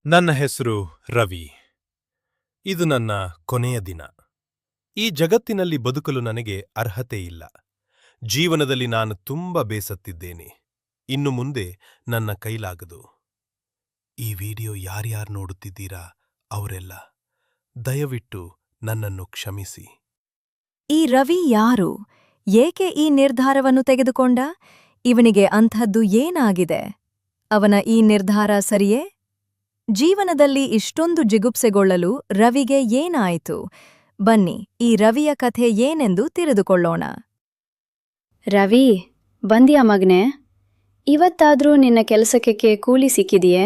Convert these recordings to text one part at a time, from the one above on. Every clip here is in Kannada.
ನನ್ನ ಹೆಸರು ರವಿ. ಇದು ನನ್ನ ಕೊನೆಯ ದಿನ. ಈ ಜಗತ್ತಿನಲ್ಲಿ ಬದುಕಲು ನನಗೆ ಅರ್ಹತೆ ಇಲ್ಲ. ಜೀವನದಲ್ಲಿ ನಾನು ತುಂಬ ಬೇಸತ್ತಿದ್ದೇನೆ. ಇನ್ನು ಮುಂದೆ ನನ್ನ ಕೈಲಾಗದು. ಈ ವಿಡಿಯೋ ಯಾರ್ಯಾರು ನೋಡುತ್ತಿದ್ದೀರಾ ಅವರೆಲ್ಲ ದಯವಿಟ್ಟು ನನ್ನನ್ನು ಕ್ಷಮಿಸಿ. ಈ ರವಿ ಯಾರು? ಏಕೆ ಈ ನಿರ್ಧಾರವನ್ನು ತೆಗೆದುಕೊಂಡ? ಇವನಿಗೆ ಅಂಥದ್ದು ಏನಾಗಿದೆ? ಅವನ ಈ ನಿರ್ಧಾರ ಸರಿಯೇ? ಜೀವನದಲ್ಲಿ ಇಷ್ಟೊಂದು ಜಿಗುಪ್ಸೆಗೊಳ್ಳಲು ರವಿಗೆ ಏನಾಯಿತು? ಬನ್ನಿ, ಈ ರವಿಯ ಕಥೆ ಏನೆಂದು ತಿಳಿದುಕೊಳ್ಳೋಣ. ರವಿ, ಬಂದ್ಯಾ ಮಗ್ನೆ? ಇವತ್ತಾದ್ರೂ ನಿನ್ನ ಕೆಲಸಕ್ಕೆ ಕೂಲಿ ಸಿಕ್ಕಿದೆಯೇ?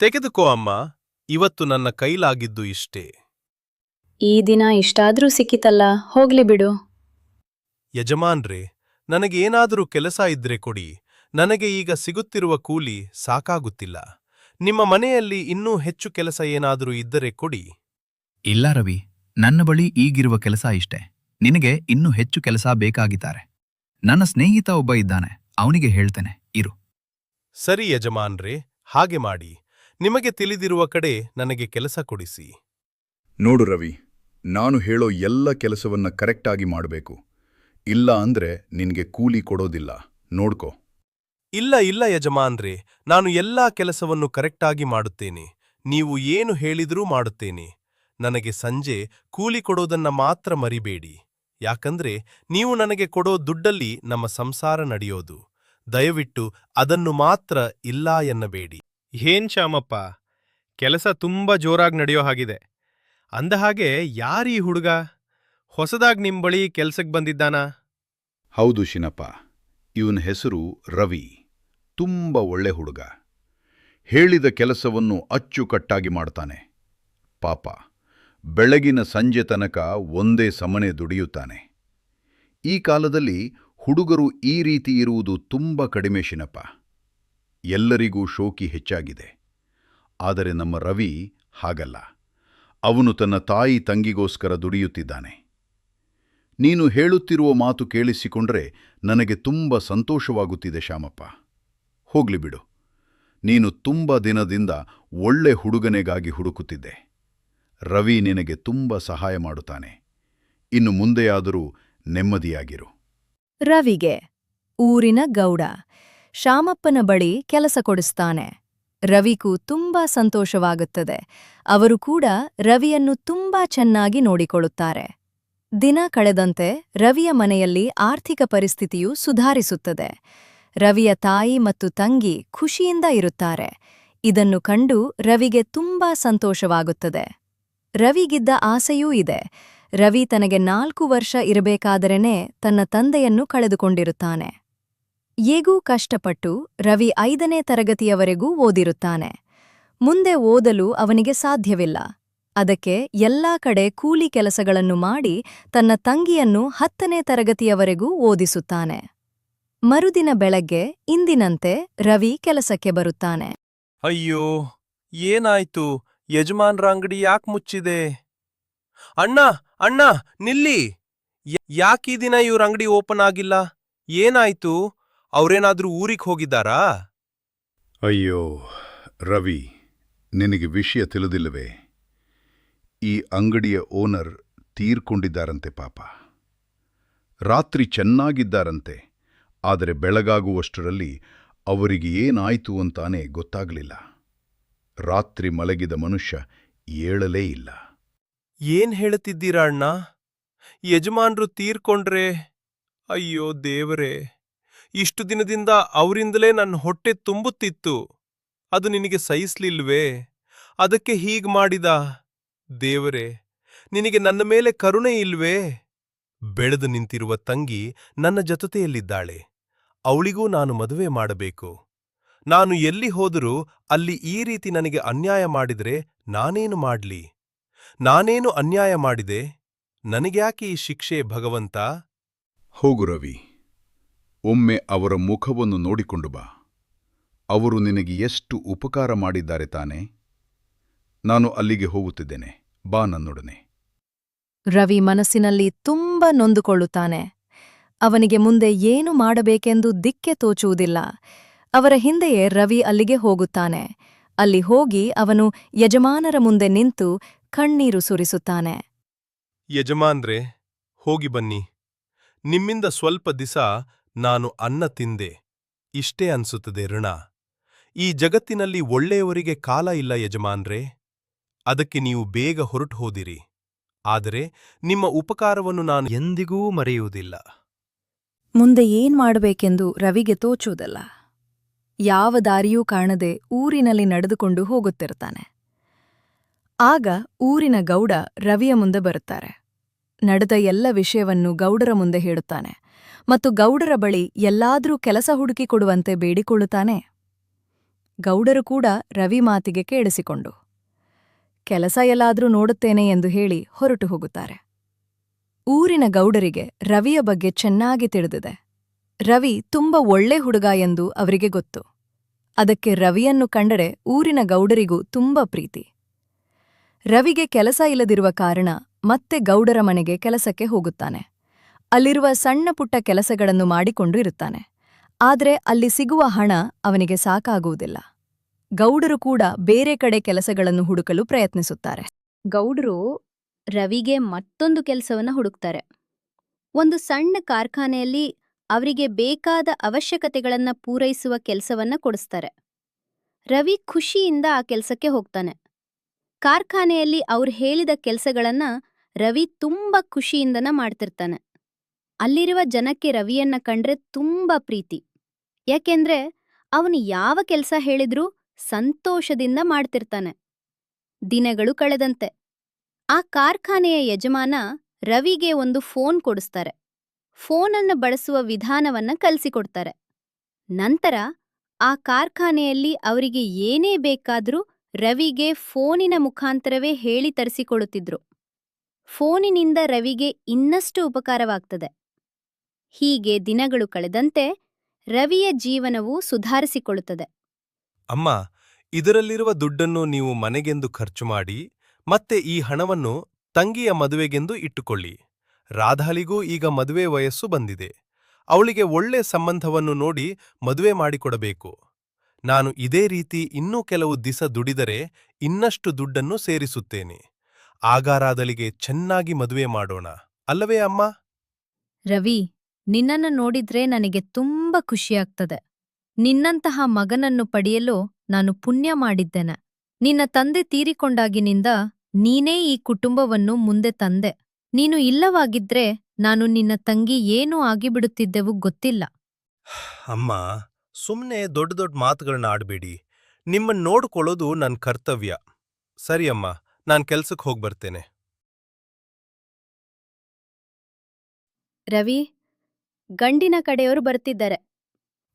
ತೆಗೆದುಕೋ ಅಮ್ಮ, ಇವತ್ತು ನನ್ನ ಕೈಲಾಗಿದ್ದು ಇಷ್ಟೇ. ಈ ದಿನ ಇಷ್ಟಾದ್ರೂ ಸಿಕ್ಕಿತಲ್ಲ, ಹೋಗ್ಲಿ ಬಿಡು. ಯಜಮಾನ್ರೇ, ನನಗೇನಾದರೂ ಕೆಲಸ ಇದ್ರೆ ಕೊಡಿ. ನನಗೆ ಈಗ ಸಿಗುತ್ತಿರುವ ಕೂಲಿ ಸಾಕಾಗುತ್ತಿಲ್ಲ. ನಿಮ್ಮ ಮನೆಯಲ್ಲಿ ಇನ್ನೂ ಹೆಚ್ಚು ಕೆಲಸ ಏನಾದರೂ ಇದ್ದರೆ ಕೊಡಿ. ಇಲ್ಲ ರವಿ, ನನ್ನ ಬಳಿ ಈಗಿರುವ ಕೆಲಸ ಇಷ್ಟೇ. ನಿನಗೆ ಇನ್ನೂ ಹೆಚ್ಚು ಕೆಲಸ ಬೇಕಾಗಿದ್ದಾರೆ. ನನ್ನ ಸ್ನೇಹಿತ ಒಬ್ಬ ಇದ್ದಾನೆ, ಅವನಿಗೆ ಹೇಳ್ತೇನೆ, ಇರು. ಸರಿ ಯಜಮಾನ್ರೇ, ಹಾಗೆ ಮಾಡಿ. ನಿಮಗೆ ತಿಳಿದಿರುವ ಕಡೆ ನನಗೆ ಕೆಲಸ ಕೊಡಿಸಿ. ನೋಡು ರವಿ, ನಾನು ಹೇಳೋ ಎಲ್ಲ ಕೆಲಸವನ್ನ ಕರೆಕ್ಟಾಗಿ ಮಾಡಬೇಕು. ಇಲ್ಲ ಅಂದ್ರೆ ನಿನ್ಗೆ ಕೂಲಿ ಕೊಡೋದಿಲ್ಲ. ನೋಡ್ಕೋ. ಇಲ್ಲ ಇಲ್ಲ ಯಜಮಾನ್ರೇ, ನಾನು ಎಲ್ಲಾ ಕೆಲಸವನ್ನು ಕರೆಕ್ಟಾಗಿ ಮಾಡುತ್ತೇನೆ. ನೀವು ಏನು ಹೇಳಿದರೂ ಮಾಡುತ್ತೇನೆ. ನನಗೆ ಸಂಜೆ ಕೂಲಿ ಕೊಡೋದನ್ನ ಮಾತ್ರ ಮರಿಬೇಡಿ. ಯಾಕಂದ್ರೆ ನೀವು ನನಗೆ ಕೊಡೋ ದುಡ್ಡಲ್ಲಿ ನಮ್ಮ ಸಂಸಾರ ನಡೆಯೋದು. ದಯವಿಟ್ಟು ಅದನ್ನು ಮಾತ್ರ ಇಲ್ಲ ಎನ್ನಬೇಡಿ. ಏನ್ ಶ್ಯಾಮಪ್ಪ, ಕೆಲಸ ತುಂಬಾ ಜೋರಾಗಿ ನಡೆಯೋ ಹಾಗಿದೆ. ಅಂದಹಾಗೆ ಯಾರೀ ಹುಡುಗ? ಹೊಸದಾಗಿ ನಿಮ್ ಬಳಿ ಕೆಲ್ಸಕ್ಕೆ ಬಂದಿದ್ದಾನಾ? ಹೌದು ಶಿನಪ್ಪ, ಇವನ ಹೆಸರು ರವಿ. ತುಂಬ ಒಳ್ಳೆ ಹುಡುಗ. ಹೇಳಿದ ಕೆಲಸವನ್ನು ಅಚ್ಚುಕಟ್ಟಾಗಿ ಮಾಡ್ತಾನೆ. ಪಾಪ, ಬೆಳಗಿನ ಸಂಜೆ ತನಕ ಒಂದೇ ಸಮನೆ ದುಡಿಯುತ್ತಾನೆ. ಈ ಕಾಲದಲ್ಲಿ ಹುಡುಗರು ಈ ರೀತಿ ಇರುವುದು ತುಂಬ ಕಡಿಮೆ ಶಿನಪ್ಪ. ಎಲ್ಲರಿಗೂ ಶೋಕಿ ಹೆಚ್ಚಾಗಿದೆ. ಆದರೆ ನಮ್ಮ ರವಿ ಹಾಗಲ್ಲ. ಅವನು ತನ್ನ ತಾಯಿ ತಂಗಿಗೋಸ್ಕರ ದುಡಿಯುತ್ತಿದ್ದಾನೆ. ನೀನು ಹೇಳುತ್ತಿರುವ ಮಾತು ಕೇಳಿಸಿಕೊಂಡ್ರೆ ನನಗೆ ತುಂಬ ಸಂತೋಷವಾಗುತ್ತಿದೆ ಶ್ಯಾಮಪ್ಪ. ಹೋಗ್ಲಿ ಬಿಡು. ನೀನು ತುಂಬ ದಿನದಿಂದ ಒಳ್ಳೆ ಹುಡುಗನೆಗಾಗಿ ಹುಡುಕುತ್ತಿದ್ದೆ. ರವಿ ನಿನಗೆ ತುಂಬ ಸಹಾಯ ಮಾಡುತ್ತಾನೆ. ಇನ್ನು ಮುಂದೆಯಾದರೂ ನೆಮ್ಮದಿಯಾಗಿರು. ರವಿಗೆ ಊರಿನ ಗೌಡ ಶ್ಯಾಮಪ್ಪನ ಬಳಿ ಕೆಲಸ ಕೊಡಿಸ್ತಾನೆ. ರವಿಗೂ ತುಂಬಾ ಸಂತೋಷವಾಗುತ್ತದೆ. ಅವರು ಕೂಡ ರವಿಯನ್ನು ತುಂಬಾ ಚೆನ್ನಾಗಿ ನೋಡಿಕೊಳ್ಳುತ್ತಾರೆ. ದಿನ ಕಳೆದಂತೆ ರವಿಯ ಮನೆಯಲ್ಲಿ ಆರ್ಥಿಕ ಪರಿಸ್ಥಿತಿಯು ಸುಧಾರಿಸುತ್ತದೆ. ರವಿಯ ತಾಯಿ ಮತ್ತು ತಂಗಿ ಖುಷಿಯಿಂದ ಇರುತ್ತಾರೆ. ಇದನ್ನು ಕಂಡು ರವಿಗೆ ತುಂಬಾ ಸಂತೋಷವಾಗುತ್ತದೆ. ರವಿಗಿದ್ದ ಆಸೆಯೂ ಇದೆ. ರವಿ ತನಗೆ 4 ವರ್ಷ ಇರಬೇಕಾದರೇನೆ ತನ್ನ ತಂದೆಯನ್ನು ಕಳೆದುಕೊಂಡಿರುತ್ತಾನೆ. ಹೇಗೂ ಕಷ್ಟಪಟ್ಟು ರವಿ 5ನೇ ತರಗತಿಯವರೆಗೂ ಓದಿರುತ್ತಾನೆ. ಮುಂದೆ ಓದಲು ಅವನಿಗೆ ಸಾಧ್ಯವಿಲ್ಲ. ಅದಕ್ಕೆ ಎಲ್ಲಾ ಕಡೆ ಕೂಲಿ ಕೆಲಸಗಳನ್ನು ಮಾಡಿ ತನ್ನ ತಂಗಿಯನ್ನು 10ನೇ ತರಗತಿಯವರೆಗೂ ಓದಿಸುತ್ತಾನೆ. ಮರುದಿನ ಬೆಳಗ್ಗೆ ಇಂದಿನಂತೆ ರವಿ ಕೆಲಸಕ್ಕೆ ಬರುತ್ತಾನೆ. ಅಯ್ಯೋ, ಏನಾಯ್ತು? ಯಜಮಾನ್ರ ಅಂಗಡಿ ಯಾಕೆ ಮುಚ್ಚಿದೆ? ಅಣ್ಣ ಅಣ್ಣ ನಿಲ್ಲಿ! ಯಾಕೀ ದಿನ ಇವ್ರ ಅಂಗಡಿ ಓಪನ್ ಆಗಿಲ್ಲ? ಏನಾಯ್ತು? ಅವ್ರೇನಾದ್ರೂ ಊರಿಗೆ ಹೋಗಿದ್ದಾರಾ? ಅಯ್ಯೋ ರವಿ, ನಿನಗೆ ವಿಷಯ ತಿಳಿದಿಲ್ಲವೇ? ಈ ಅಂಗಡಿಯ ಓನರ್ ತೀರ್ಕೊಂಡಿದ್ದಾರಂತೆ ಪಾಪ. ರಾತ್ರಿ ಚೆನ್ನಾಗಿದ್ದಾರಂತೆ. ಆದರೆ ಬೆಳಗಾಗುವಷ್ಟರಲ್ಲಿ ಅವರಿಗೆ ಏನಾಯ್ತು ಅಂತಾನೆ ಗೊತ್ತಾಗಲಿಲ್ಲ. ರಾತ್ರಿ ಮಲಗಿದ ಮನುಷ್ಯ ಏಳಲೇ ಇಲ್ಲ. ಏನ್ ಹೇಳುತ್ತಿದ್ದೀರಾ ಅಣ್ಣ? ಯಜಮಾನ್ರು ತೀರ್ಕೊಂಡ್ರೆ? ಅಯ್ಯೋ ದೇವರೇ, ಇಷ್ಟು ದಿನದಿಂದ ಅವರಿಂದಲೇ ನನ್ನ ಹೊಟ್ಟೆ ತುಂಬುತ್ತಿತ್ತು. ಅದು ನಿನಗೆ ಸಹಿಸ್ಲಿಲ್ವೇ? ಅದಕ್ಕೆ ಹೀಗ್ ಮಾಡಿದ? ದೇವರೇ, ನಿನಗೆ ನನ್ನ ಮೇಲೆ ಕರುಣೆ ಇಲ್ವೇ? ಬೆಳೆದು ನಿಂತಿರುವ ತಂಗಿ ನನ್ನ ಜೊತೆಯಲ್ಲಿದ್ದಾಳೆ. ಅವಳಿಗೂ ನಾನು ಮದುವೆ ಮಾಡಬೇಕು. ನಾನು ಎಲ್ಲಿ ಹೋದರೂ ಅಲ್ಲಿ ಈ ರೀತಿ ನನಗೆ ಅನ್ಯಾಯ ಮಾಡಿದರೆ ನಾನೇನು ಮಾಡ್ಲಿ? ನಾನೇನು ಅನ್ಯಾಯ ಮಾಡಿದೆ? ನನಗ್ಯಾಕೆ ಈ ಶಿಕ್ಷೆ ಭಗವಂತ? ಹೋಗು ರವಿ, ಒಮ್ಮೆ ಅವರ ಮುಖವನ್ನು ನೋಡಿಕೊಂಡು ಬಾ. ಅವರು ನಿನಗೆ ಎಷ್ಟು ಉಪಕಾರ ಮಾಡಿದ್ದಾರೆ ತಾನೆ. ನಾನು ಅಲ್ಲಿಗೆ ಹೋಗುತ್ತಿದ್ದೇನೆ, ಬಾ ನನ್ನೊಡನೆ. ರವಿ ಮನಸ್ಸಿನಲ್ಲಿ ತುಂಬ ನೊಂದುಕೊಳ್ಳುತ್ತಾನೆ. ಅವನಿಗೆ ಮುಂದೆ ಏನು ಮಾಡಬೇಕೆಂದು ದಿಕ್ಕೆ ತೋಚುವುದಿಲ್ಲ. ಅವರ ಹಿಂದೆಯೇ ರವಿ ಅಲ್ಲಿಗೆ ಹೋಗುತ್ತಾನೆ. ಅಲ್ಲಿ ಹೋಗಿ ಅವನು ಯಜಮಾನರ ಮುಂದೆ ನಿಂತು ಕಣ್ಣೀರು ಸುರಿಸುತ್ತಾನೆ. ಯಜಮಾನ್ರೇ, ಹೋಗಿ ಬನ್ನಿ. ನಿಮ್ಮಿಂದ ಸ್ವಲ್ಪ ದಿಸ ನಾನು ಅನ್ನ ತಿಂದೆ. ಇಷ್ಟೇ ಅನ್ಸುತ್ತದೆ ಋಣ. ಈ ಜಗತ್ತಿನಲ್ಲಿ ಒಳ್ಳೆಯವರಿಗೆ ಕಾಲ ಇಲ್ಲ ಯಜಮಾನ್ರೇ. ಅದಕ್ಕೆ ನೀವು ಬೇಗ ಹೊರಟು ಹೋದಿರಿ. ಆದರೆ ನಿಮ್ಮ ಉಪಕಾರವನ್ನು ನಾನು ಎಂದಿಗೂ ಮರೆಯುವುದಿಲ್ಲ. ಮುಂದೆ ಏನ್ ಮಾಡಬೇಕೆಂದು ರವಿಗೆ ತೋಚುವುದಲ್ಲ. ಯಾವ ದಾರಿಯೂ ಕಾಣದೆ ಊರಿನಲ್ಲಿ ನಡೆದುಕೊಂಡು ಹೋಗುತ್ತಿರ್ತಾನೆ. ಆಗ ಊರಿನ ಗೌಡ ರವಿಯ ಮುಂದೆ ಬರುತ್ತಾರೆ. ನಡೆದ ಎಲ್ಲ ವಿಷಯವನ್ನು ಗೌಡರ ಮುಂದೆ ಹೇಳುತ್ತಾನೆ ಮತ್ತು ಗೌಡರ ಬಳಿ ಎಲ್ಲಾದ್ರೂ ಕೆಲಸ ಹುಡುಕಿಕೊಡುವಂತೆ ಬೇಡಿಕೊಳ್ಳುತ್ತಾನೆ. ಗೌಡರು ಕೂಡ ರವಿ ಮಾತಿಗೆ ಕೇಳಿಸಿಕೊಂಡು ಕೆಲಸ ಎಲ್ಲಾದ್ರೂ ನೋಡುತ್ತೇನೆ ಎಂದು ಹೇಳಿ ಹೊರಟು ಹೋಗುತ್ತಾರೆ. ಊರಿನ ಗೌಡರಿಗೆ ರವಿಯ ಬಗ್ಗೆ ಚೆನ್ನಾಗಿ ತಿಳಿದಿದೆ. ರವಿ ತುಂಬ ಒಳ್ಳೆ ಹುಡುಗ ಎಂದು ಅವರಿಗೆ ಗೊತ್ತು. ಅದಕ್ಕೆ ರವಿಯನ್ನು ಕಂಡರೆ ಊರಿನ ಗೌಡರಿಗೂ ತುಂಬ ಪ್ರೀತಿ. ರವಿಗೆ ಕೆಲಸ ಇಲ್ಲದಿರುವ ಕಾರಣ ಮತ್ತೆ ಗೌಡರ ಮನೆಗೆ ಕೆಲಸಕ್ಕೆ ಹೋಗುತ್ತಾನೆ. ಅಲ್ಲಿರುವ ಸಣ್ಣ ಪುಟ್ಟ ಕೆಲಸಗಳನ್ನು ಮಾಡಿಕೊಂಡು ಇರುತ್ತಾನೆ. ಆದರೆ ಅಲ್ಲಿ ಸಿಗುವ ಹಣ ಅವನಿಗೆ ಸಾಕಾಗುವುದಿಲ್ಲ. ಗೌಡರು ಕೂಡ ಬೇರೆ ಕಡೆ ಕೆಲಸಗಳನ್ನು ಹುಡುಕಲು ಪ್ರಯತ್ನಿಸುತ್ತಾರೆ. ಗೌಡ್ರು ರವಿಗೆ ಮತ್ತೊಂದು ಕೆಲಸವನ್ನ ಹುಡುಕ್ತಾರೆ. ಒಂದು ಸಣ್ಣ ಕಾರ್ಖಾನೆಯಲ್ಲಿ ಅವರಿಗೆ ಬೇಕಾದ ಅವಶ್ಯಕತೆಗಳನ್ನ ಪೂರೈಸುವ ಕೆಲಸವನ್ನ ಕೊಡಿಸ್ತಾರೆ. ರವಿ ಖುಷಿಯಿಂದ ಆ ಕೆಲಸಕ್ಕೆ ಹೋಗ್ತಾನೆ. ಕಾರ್ಖಾನೆಯಲ್ಲಿ ಅವ್ರು ಹೇಳಿದ ಕೆಲಸಗಳನ್ನ ರವಿ ತುಂಬ ಖುಷಿಯಿಂದನ ಮಾಡ್ತಿರ್ತಾನೆ. ಅಲ್ಲಿರುವ ಜನಕ್ಕೆ ರವಿಯನ್ನ ಕಂಡ್ರೆ ತುಂಬ ಪ್ರೀತಿ. ಯಾಕೆಂದ್ರೆ ಅವನು ಯಾವ ಕೆಲಸ ಹೇಳಿದ್ರೂ ಸಂತೋಷದಿಂದ ಮಾಡ್ತಿರ್ತಾನೆ. ದಿನಗಳು ಕಳೆದಂತೆ ಆ ಕಾರ್ಖಾನೆಯ ಯಜಮಾನ ರವಿಗೆ ಒಂದು ಫೋನ್ ಕೊಡಿಸ್ತಾರೆ. ಫೋನನ್ನು ಬಳಸುವ ವಿಧಾನವನ್ನ ಕಲಿಸಿಕೊಡ್ತಾರೆ. ನಂತರ ಆ ಕಾರ್ಖಾನೆಯಲ್ಲಿ ಅವರಿಗೆ ಏನೇ ಬೇಕಾದ್ರೂ ರವಿಗೆ ಫೋನಿನ ಮುಖಾಂತರವೇ ಹೇಳಿ ತರಿಸಿಕೊಡುತ್ತಿದ್ರು. ಫೋನಿನಿಂದ ರವಿಗೆ ಇನ್ನಷ್ಟು ಉಪಕಾರವಾಗ್ತದೆ. ಹೀಗೆ ದಿನಗಳು ಕಳೆದಂತೆ ರವಿಯ ಜೀವನವು ಸುಧಾರಿಸಿಕೊಳ್ಳುತ್ತದೆ. ಅಮ್ಮ, ಇದರಲ್ಲಿರುವ ದುಡ್ಡನ್ನು ನೀವು ಮನೆಗೆಂದು ಖರ್ಚು ಮಾಡಿ ಮತ್ತೆ ಈ ಹಣವನ್ನು ತಂಗಿಯ ಮದುವೆಗೆಂದು ಇಟ್ಟುಕೊಳ್ಳಿ. ರಾಧಾಳಿಗೂ ಈಗ ಮದುವೆ ವಯಸ್ಸು ಬಂದಿದೆ. ಅವಳಿಗೆ ಒಳ್ಳೆ ಸಂಬಂಧವನ್ನು ನೋಡಿ ಮದುವೆ ಮಾಡಿಕೊಡಬೇಕು. ನಾನು ಇದೇ ರೀತಿ ಇನ್ನೂ ಕೆಲವು ದಿಸ ದುಡಿದರೆ ಇನ್ನಷ್ಟು ದುಡ್ಡನ್ನು ಸೇರಿಸುತ್ತೇನೆ. ಆಗ ರಾಧಾಳಿಗೆ ಚೆನ್ನಾಗಿ ಮದುವೆ ಮಾಡೋಣ, ಅಲ್ಲವೇ ಅಮ್ಮ? ರವಿ, ನಿನ್ನನ್ನು ನೋಡಿದ್ರೆ ನನಗೆ ತುಂಬ ಖುಷಿಯಾಗ್ತದೆ. ನಿನ್ನಂತಹ ಮಗನನ್ನು ಪಡೆಯಲು ನಾನು ಪುಣ್ಯ ಮಾಡಿದ್ದೇನೆ. ನಿನ್ನ ತಂದೆ ತೀರಿಕೊಂಡಾಗಿನಿಂದ ನೀನೇ ಈ ಕುಟುಂಬವನ್ನು ಮುಂದೆ ತಂದೆ. ನೀನು ಇಲ್ಲವಾಗಿದ್ರೆ ನಾನು ನಿನ್ನ ತಂಗಿ ಏನೂ ಆಗಿಬಿಡುತ್ತಿದ್ದೆವು ಗೊತ್ತಿಲ್ಲ. ಅಮ್ಮ, ಸುಮ್ನೆ ದೊಡ್ಡ ದೊಡ್ಡ ಮಾತುಗಳನ್ನ ಆಡ್ಬೇಡಿ. ನಿಮ್ಮನ್ನ ನೋಡ್ಕೊಳ್ಳೋದು ನನ್ನ ಕರ್ತವ್ಯ. ಸರಿ ಅಮ್ಮ, ನಾನ್ ಕೆಲ್ಸಕ್ಕೆ ಹೋಗ್ಬರ್ತೇನೆ. ರವಿ, ಗಂಡಿನ ಕಡೆಯವರು ಬರ್ತಿದ್ದಾರೆ.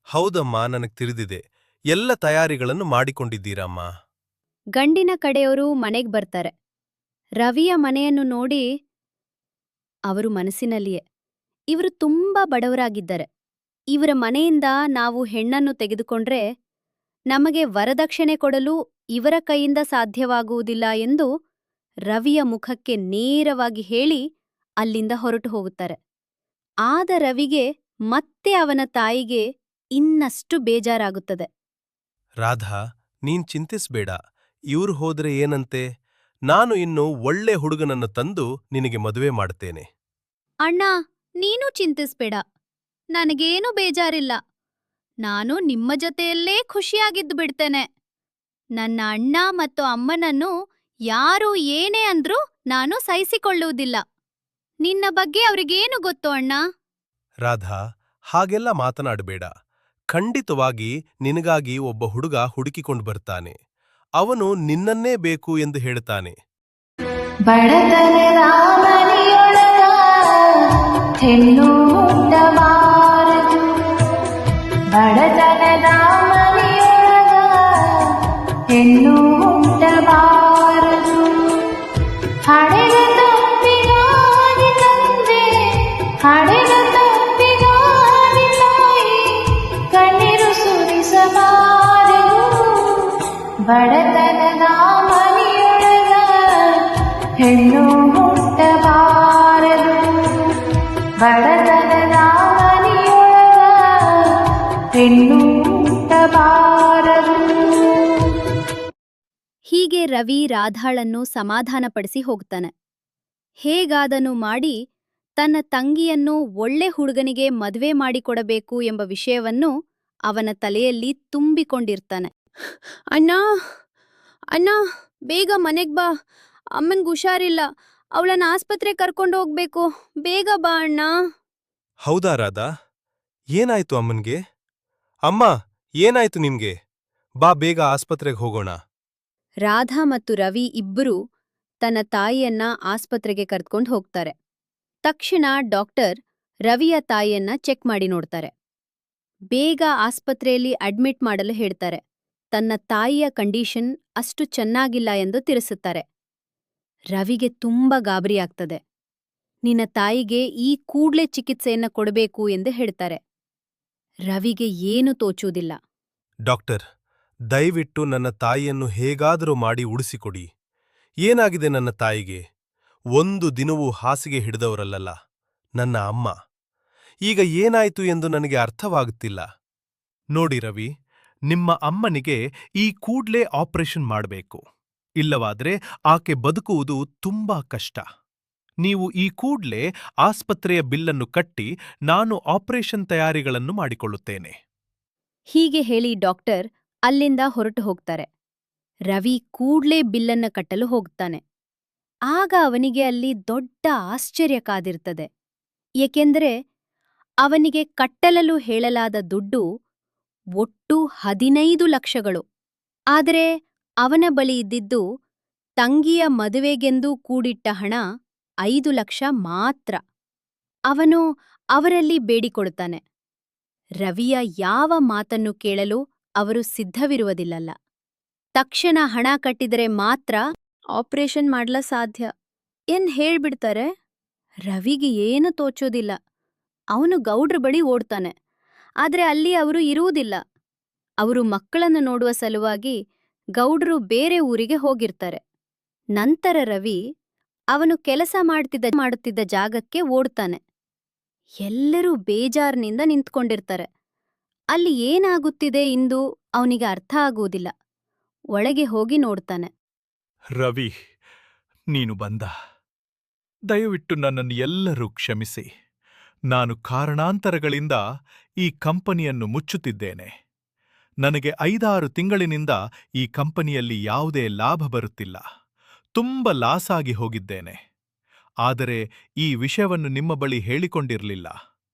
ಹೌದಮ್ಮ, ನನಗ್ ತಿಳಿದಿದೆ. ಎಲ್ಲ ತಯಾರಿಗಳನ್ನು ಮಾಡಿಕೊಂಡಿದ್ದೀರಮ್ಮ. ಗಂಡಿನ ಕಡೆಯವರು ಮನೆಗ್ ಬರ್ತಾರೆ. ರವಿಯ ಮನೆಯನ್ನು ನೋಡಿ ಅವರು ಮನಸ್ಸಿನಲ್ಲಿಯೇ, ಇವರು ತುಂಬಾ ಬಡವರಾಗಿದ್ದಾರೆ. ಇವರ ಮನೆಯಿಂದ ನಾವು ಹೆಣ್ಣನ್ನು ತೆಗೆದುಕೊಂಡ್ರೆ ನಮಗೆ ವರದಕ್ಷಿಣೆ ಕೊಡಲು ಇವರ ಕೈಯಿಂದ ಸಾಧ್ಯವಾಗುವುದಿಲ್ಲ ಎಂದು ರವಿಯ ಮುಖಕ್ಕೆ ನೇರವಾಗಿ ಹೇಳಿ ಅಲ್ಲಿಂದ ಹೊರಟು ಹೋಗುತ್ತಾರೆ. ಆದ ರವಿಗೆ ಮತ್ತೆ ಅವನ ತಾಯಿಗೆ ಇನ್ನಷ್ಟು ಬೇಜಾರಾಗುತ್ತದೆ. ರಾಧಾ, ನೀನ್ ಚಿಂತಿಸ್ಬೇಡ. ಇವ್ರು ಹೋದ್ರೆ ಏನಂತೆ? ನಾನು ಇನ್ನು ಒಳ್ಳೆ ಹುಡುಗನನ್ನು ತಂದು ನಿನಗೆ ಮದುವೆ ಮಾಡ್ತೇನೆ. ಅಣ್ಣ, ನೀನೂ ಚಿಂತಿಸ್ಬೇಡ. ನನಗೇನೂ ಬೇಜಾರಿಲ್ಲ. ನಾನು ನಿಮ್ಮ ಜೊತೆಯಲ್ಲೇ ಖುಷಿಯಾಗಿದ್ದು ಬಿಡ್ತೇನೆ. ನನ್ನ ಅಣ್ಣ ಮತ್ತು ಅಮ್ಮನನ್ನು ಯಾರೂ ಏನೇ ಅಂದ್ರೂ ನಾನು ಸಹಿಸಿಕೊಳ್ಳುವುದಿಲ್ಲ. ನಿನ್ನ ಬಗ್ಗೆ ಅವ್ರಿಗೇನು ಗೊತ್ತು ಅಣ್ಣ? ರಾಧಾ, ಹಾಗೆಲ್ಲ ಮಾತನಾಡಬೇಡ. ಖಂಡಿತವಾಗಿ ನಿನಗಾಗಿ ಒಬ್ಬ ಹುಡುಗ ಹುಡುಕಿಕೊಂಡು ಬರ್ತಾನೆ. ಅವನು ನಿನ್ನನ್ನೇ ಬೇಕು ಎಂದು ಹೇಳ್ತಾನೆ. ಬಡತನದ ಮನೆಯೊಳಗ ಹೆಣ್ಣು ಹುಟ್ಟಬಾರದು. ಬಡತನದ ಮನೆಯೊಳಗ ಹೆಣ್ಣು ಹುಟ್ಟಬಾರದು. ಹಡೆದ ತಪ್ಪಿಗಾಗಿ ತಂದೆ, ಹಡೆದ ತಪ್ಪಿಗಾಗಿ ತಾಯಿ ಕಣ್ಣೀರು ಸುರಿಸಬಾರದು. ಬಡತನದ ಮನೆಯೊಳಗ ಹೆಣ್ಣು ಹುಟ್ಟಬಾರದು. ಬಡತನದ ಮನೆಯೊಳಗ ಹೆಣ್ಣು ಹುಟ್ಟಬಾರದು. ಹೀಗೆ ರವಿ ರಾಧಾಳನ್ನು ಸಮಾಧಾನಪಡಿಸಿ ಹೋಗ್ತಾನೆ. ಹೇಗಾದನು ಮಾಡಿ ತನ್ನ ತಂಗಿಯನ್ನು ಒಳ್ಳೆ ಹುಡುಗನಿಗೆ ಮದುವೆ ಮಾಡಿಕೊಡಬೇಕು ಎಂಬ ವಿಷಯವನ್ನು ಅವನ ತಲೆಯಲ್ಲಿ ತುಂಬಿಕೊಂಡಿರ್ತಾನೆ. ಅಣ್ಣ ಅಣ್ಣ, ಬೇಗ ಮನೆಗ್ ಬಾ, ಅಮ್ಮನ್ಗ್ ಹುಷಾರಿಲ್ಲ, ಅವಳನ್ನ ಆಸ್ಪತ್ರೆ ಕರ್ಕೊಂಡು ಹೋಗ್ಬೇಕು, ಬೇಗ ಬಾ ಅಣ್ಣ. ಹೌದಾ ರಾಧಾ? ಏನಾಯ್ತು ಅಮ್ಮನ್ಗೆ? ಅಮ್ಮ, ಏನಾಯ್ತು ನಿಮ್ಗೆ? ಬಾ ಬೇಗ ಆಸ್ಪತ್ರೆಗೆ ಹೋಗೋಣ. ರಾಧಾ ಮತ್ತು ರವಿ ಇಬ್ಬರೂ ತನ್ನ ತಾಯಿಯನ್ನ ಆಸ್ಪತ್ರೆಗೆ ಕರ್ಕೊಂಡು ಹೋಗ್ತಾರೆ. ತಕ್ಷಣ ಡಾಕ್ಟರ್ ರವಿಯ ತಾಯಿಯನ್ನ ಚೆಕ್ ಮಾಡಿ ನೋಡ್ತಾರೆ. ಬೇಗ ಆಸ್ಪತ್ರೆಯಲ್ಲಿ ಅಡ್ಮಿಟ್ ಮಾಡಲು ಹೇಳ್ತಾರೆ. ತನ್ನ ತಾಯಿಯ ಕಂಡೀಷನ್ ಅಷ್ಟು ಚೆನ್ನಾಗಿಲ್ಲ ಎಂದು ತಿಳಿಸುತ್ತಾರೆ. ರವಿಗೆ ತುಂಬಾ ಗಾಬರಿಯಾಗ್ತದೆ. ನಿನ್ನ ತಾಯಿಗೆ ಈ ಕೂಡ್ಲೇ ಚಿಕಿತ್ಸೆಯನ್ನ ಕೊಡಬೇಕು ಎಂದು ಹೇಳ್ತಾರೆ. ರವಿಗೆ ಏನು ತೋಚುವುದಿಲ್ಲ. ಡಾಕ್ಟರ್, ದಯವಿಟ್ಟು ನನ್ನ ತಾಯಿಯನ್ನು ಹೇಗಾದರೂ ಮಾಡಿ ಉಳಿಸಿಕೊಡಿ. ಏನಾಗಿದೆ ನನ್ನ ತಾಯಿಗೆ? ಒಂದು ದಿನವೂ ಹಾಸಿಗೆ ಹಿಡಿದವರಲ್ಲಲ್ಲ ನನ್ನ ಅಮ್ಮ. ಈಗ ಏನಾಯ್ತು ಎಂದು ನನಗೆ ಅರ್ಥವಾಗುತ್ತಿಲ್ಲ. ನೋಡಿ ರವಿ, ನಿಮ್ಮ ಅಮ್ಮನಿಗೆ ಈ ಕೂಡ್ಲೇ ಆಪರೇಷನ್ ಮಾಡಬೇಕು. ಇಲ್ಲವಾದ್ರೆ ಆಕೆ ಬದುಕುವುದು ತುಂಬಾ ಕಷ್ಟ. ನೀವು ಈ ಕೂಡ್ಲೇ ಆಸ್ಪತ್ರೆಯ ಬಿಲ್ಲನ್ನು ಕಟ್ಟಿ ನಾನು ಆಪರೇಷನ್ ತಯಾರಿಗಳನ್ನು ಮಾಡಿಕೊಳ್ಳುತ್ತೇನೆ. ಹೀಗೆ ಹೇಳಿ ಡಾಕ್ಟರ್ ಅಲ್ಲಿಂದ ಹೊರಟು ಹೋಗ್ತಾರೆ. ರವಿ ಕೂಡ್ಲೇ ಬಿಲ್ಲನ್ನ ಕಟ್ಟಲು ಹೋಗ್ತಾನೆ. ಆಗ ಅವನಿಗೆ ಅಲ್ಲಿ ದೊಡ್ಡ ಆಶ್ಚರ್ಯ ಕಾದಿರ್ತದೆ. ಏಕೆಂದರೆ ಅವನಿಗೆ ಕಟ್ಟಲಲು ಹೇಳಲಾದ ದುಡ್ಡು ಒಟ್ಟು 15 ಲಕ್ಷಗಳು. ಆದರೆ ಅವನ ಬಳಿ ಇದ್ದಿದ್ದು ತಂಗಿಯ ಮದುವೆಗೆಂದೂ ಕೂಡಿಟ್ಟ ಹಣ 5 ಲಕ್ಷ ಮಾತ್ರ. ಅವನು ಅವರಲ್ಲಿ ಬೇಡಿಕೊಡುತ್ತಾನೆ. ರವಿಯ ಯಾವ ಮಾತನ್ನು ಕೇಳಲು ಅವರು ಸಿದ್ಧವಿರುವುದಿಲ್ಲಲ್ಲ. ತಕ್ಷಣ ಹಣ ಕಟ್ಟಿದರೆ ಮಾತ್ರ ಆಪರೇಷನ್ ಮಾಡಲ ಸಾಧ್ಯ ಏನ್ ಹೇಳ್ಬಿಡ್ತಾರೆ. ರವಿಗೆ ಏನು ತೋಚೋದಿಲ್ಲ. ಅವನು ಗೌಡ್ರ ಬಳಿ ಓಡ್ತಾನೆ. ಆದ್ರೆ ಅಲ್ಲಿ ಅವರು ಇರುವುದಿಲ್ಲ. ಅವರು ಮಕ್ಕಳನ್ನು ನೋಡುವ ಸಲುವಾಗಿ ಗೌಡ್ರು ಬೇರೆ ಊರಿಗೆ ಹೋಗಿರ್ತಾರೆ. ನಂತರ ರವಿ ಅವನು ಕೆಲಸ ಮಾಡುತ್ತಿದ್ದ ಜಾಗಕ್ಕೆ ಓಡ್ತಾನೆ. ಎಲ್ಲರೂ ಬೇಜಾರಿನಿಂದ ನಿಂತ್ಕೊಂಡಿರ್ತಾರೆ. ಅಲ್ಲಿ ಏನಾಗುತ್ತಿದೆ ಎಂದು ಅವನಿಗೆ ಅರ್ಥ ಆಗುವುದಿಲ್ಲ. ಒಳಗೆ ಹೋಗಿ ನೋಡ್ತಾನೆ. ರವಿ, ನೀನು ಬಂದ. ದಯವಿಟ್ಟು ನನ್ನನ್ನು ಎಲ್ಲರೂ ಕ್ಷಮಿಸಿ. ನಾನು ಕಾರಣಾಂತರಗಳಿಂದ ಈ ಕಂಪನಿಯನ್ನು ಮುಚ್ಚುತ್ತಿದ್ದೇನೆ. ನನಗೆ 5-6 ತಿಂಗಳಿನಿಂದ ಈ ಕಂಪನಿಯಲ್ಲಿ ಯಾವುದೇ ಲಾಭ ಬರುತ್ತಿಲ್ಲ. ತುಂಬ ಲಾಸಾಗಿ ಹೋಗಿದ್ದೇನೆ. ಆದರೆ ಈ ವಿಷಯವನ್ನು ನಿಮ್ಮ ಬಳಿ ಹೇಳಿಕೊಂಡಿರಲಿಲ್ಲ.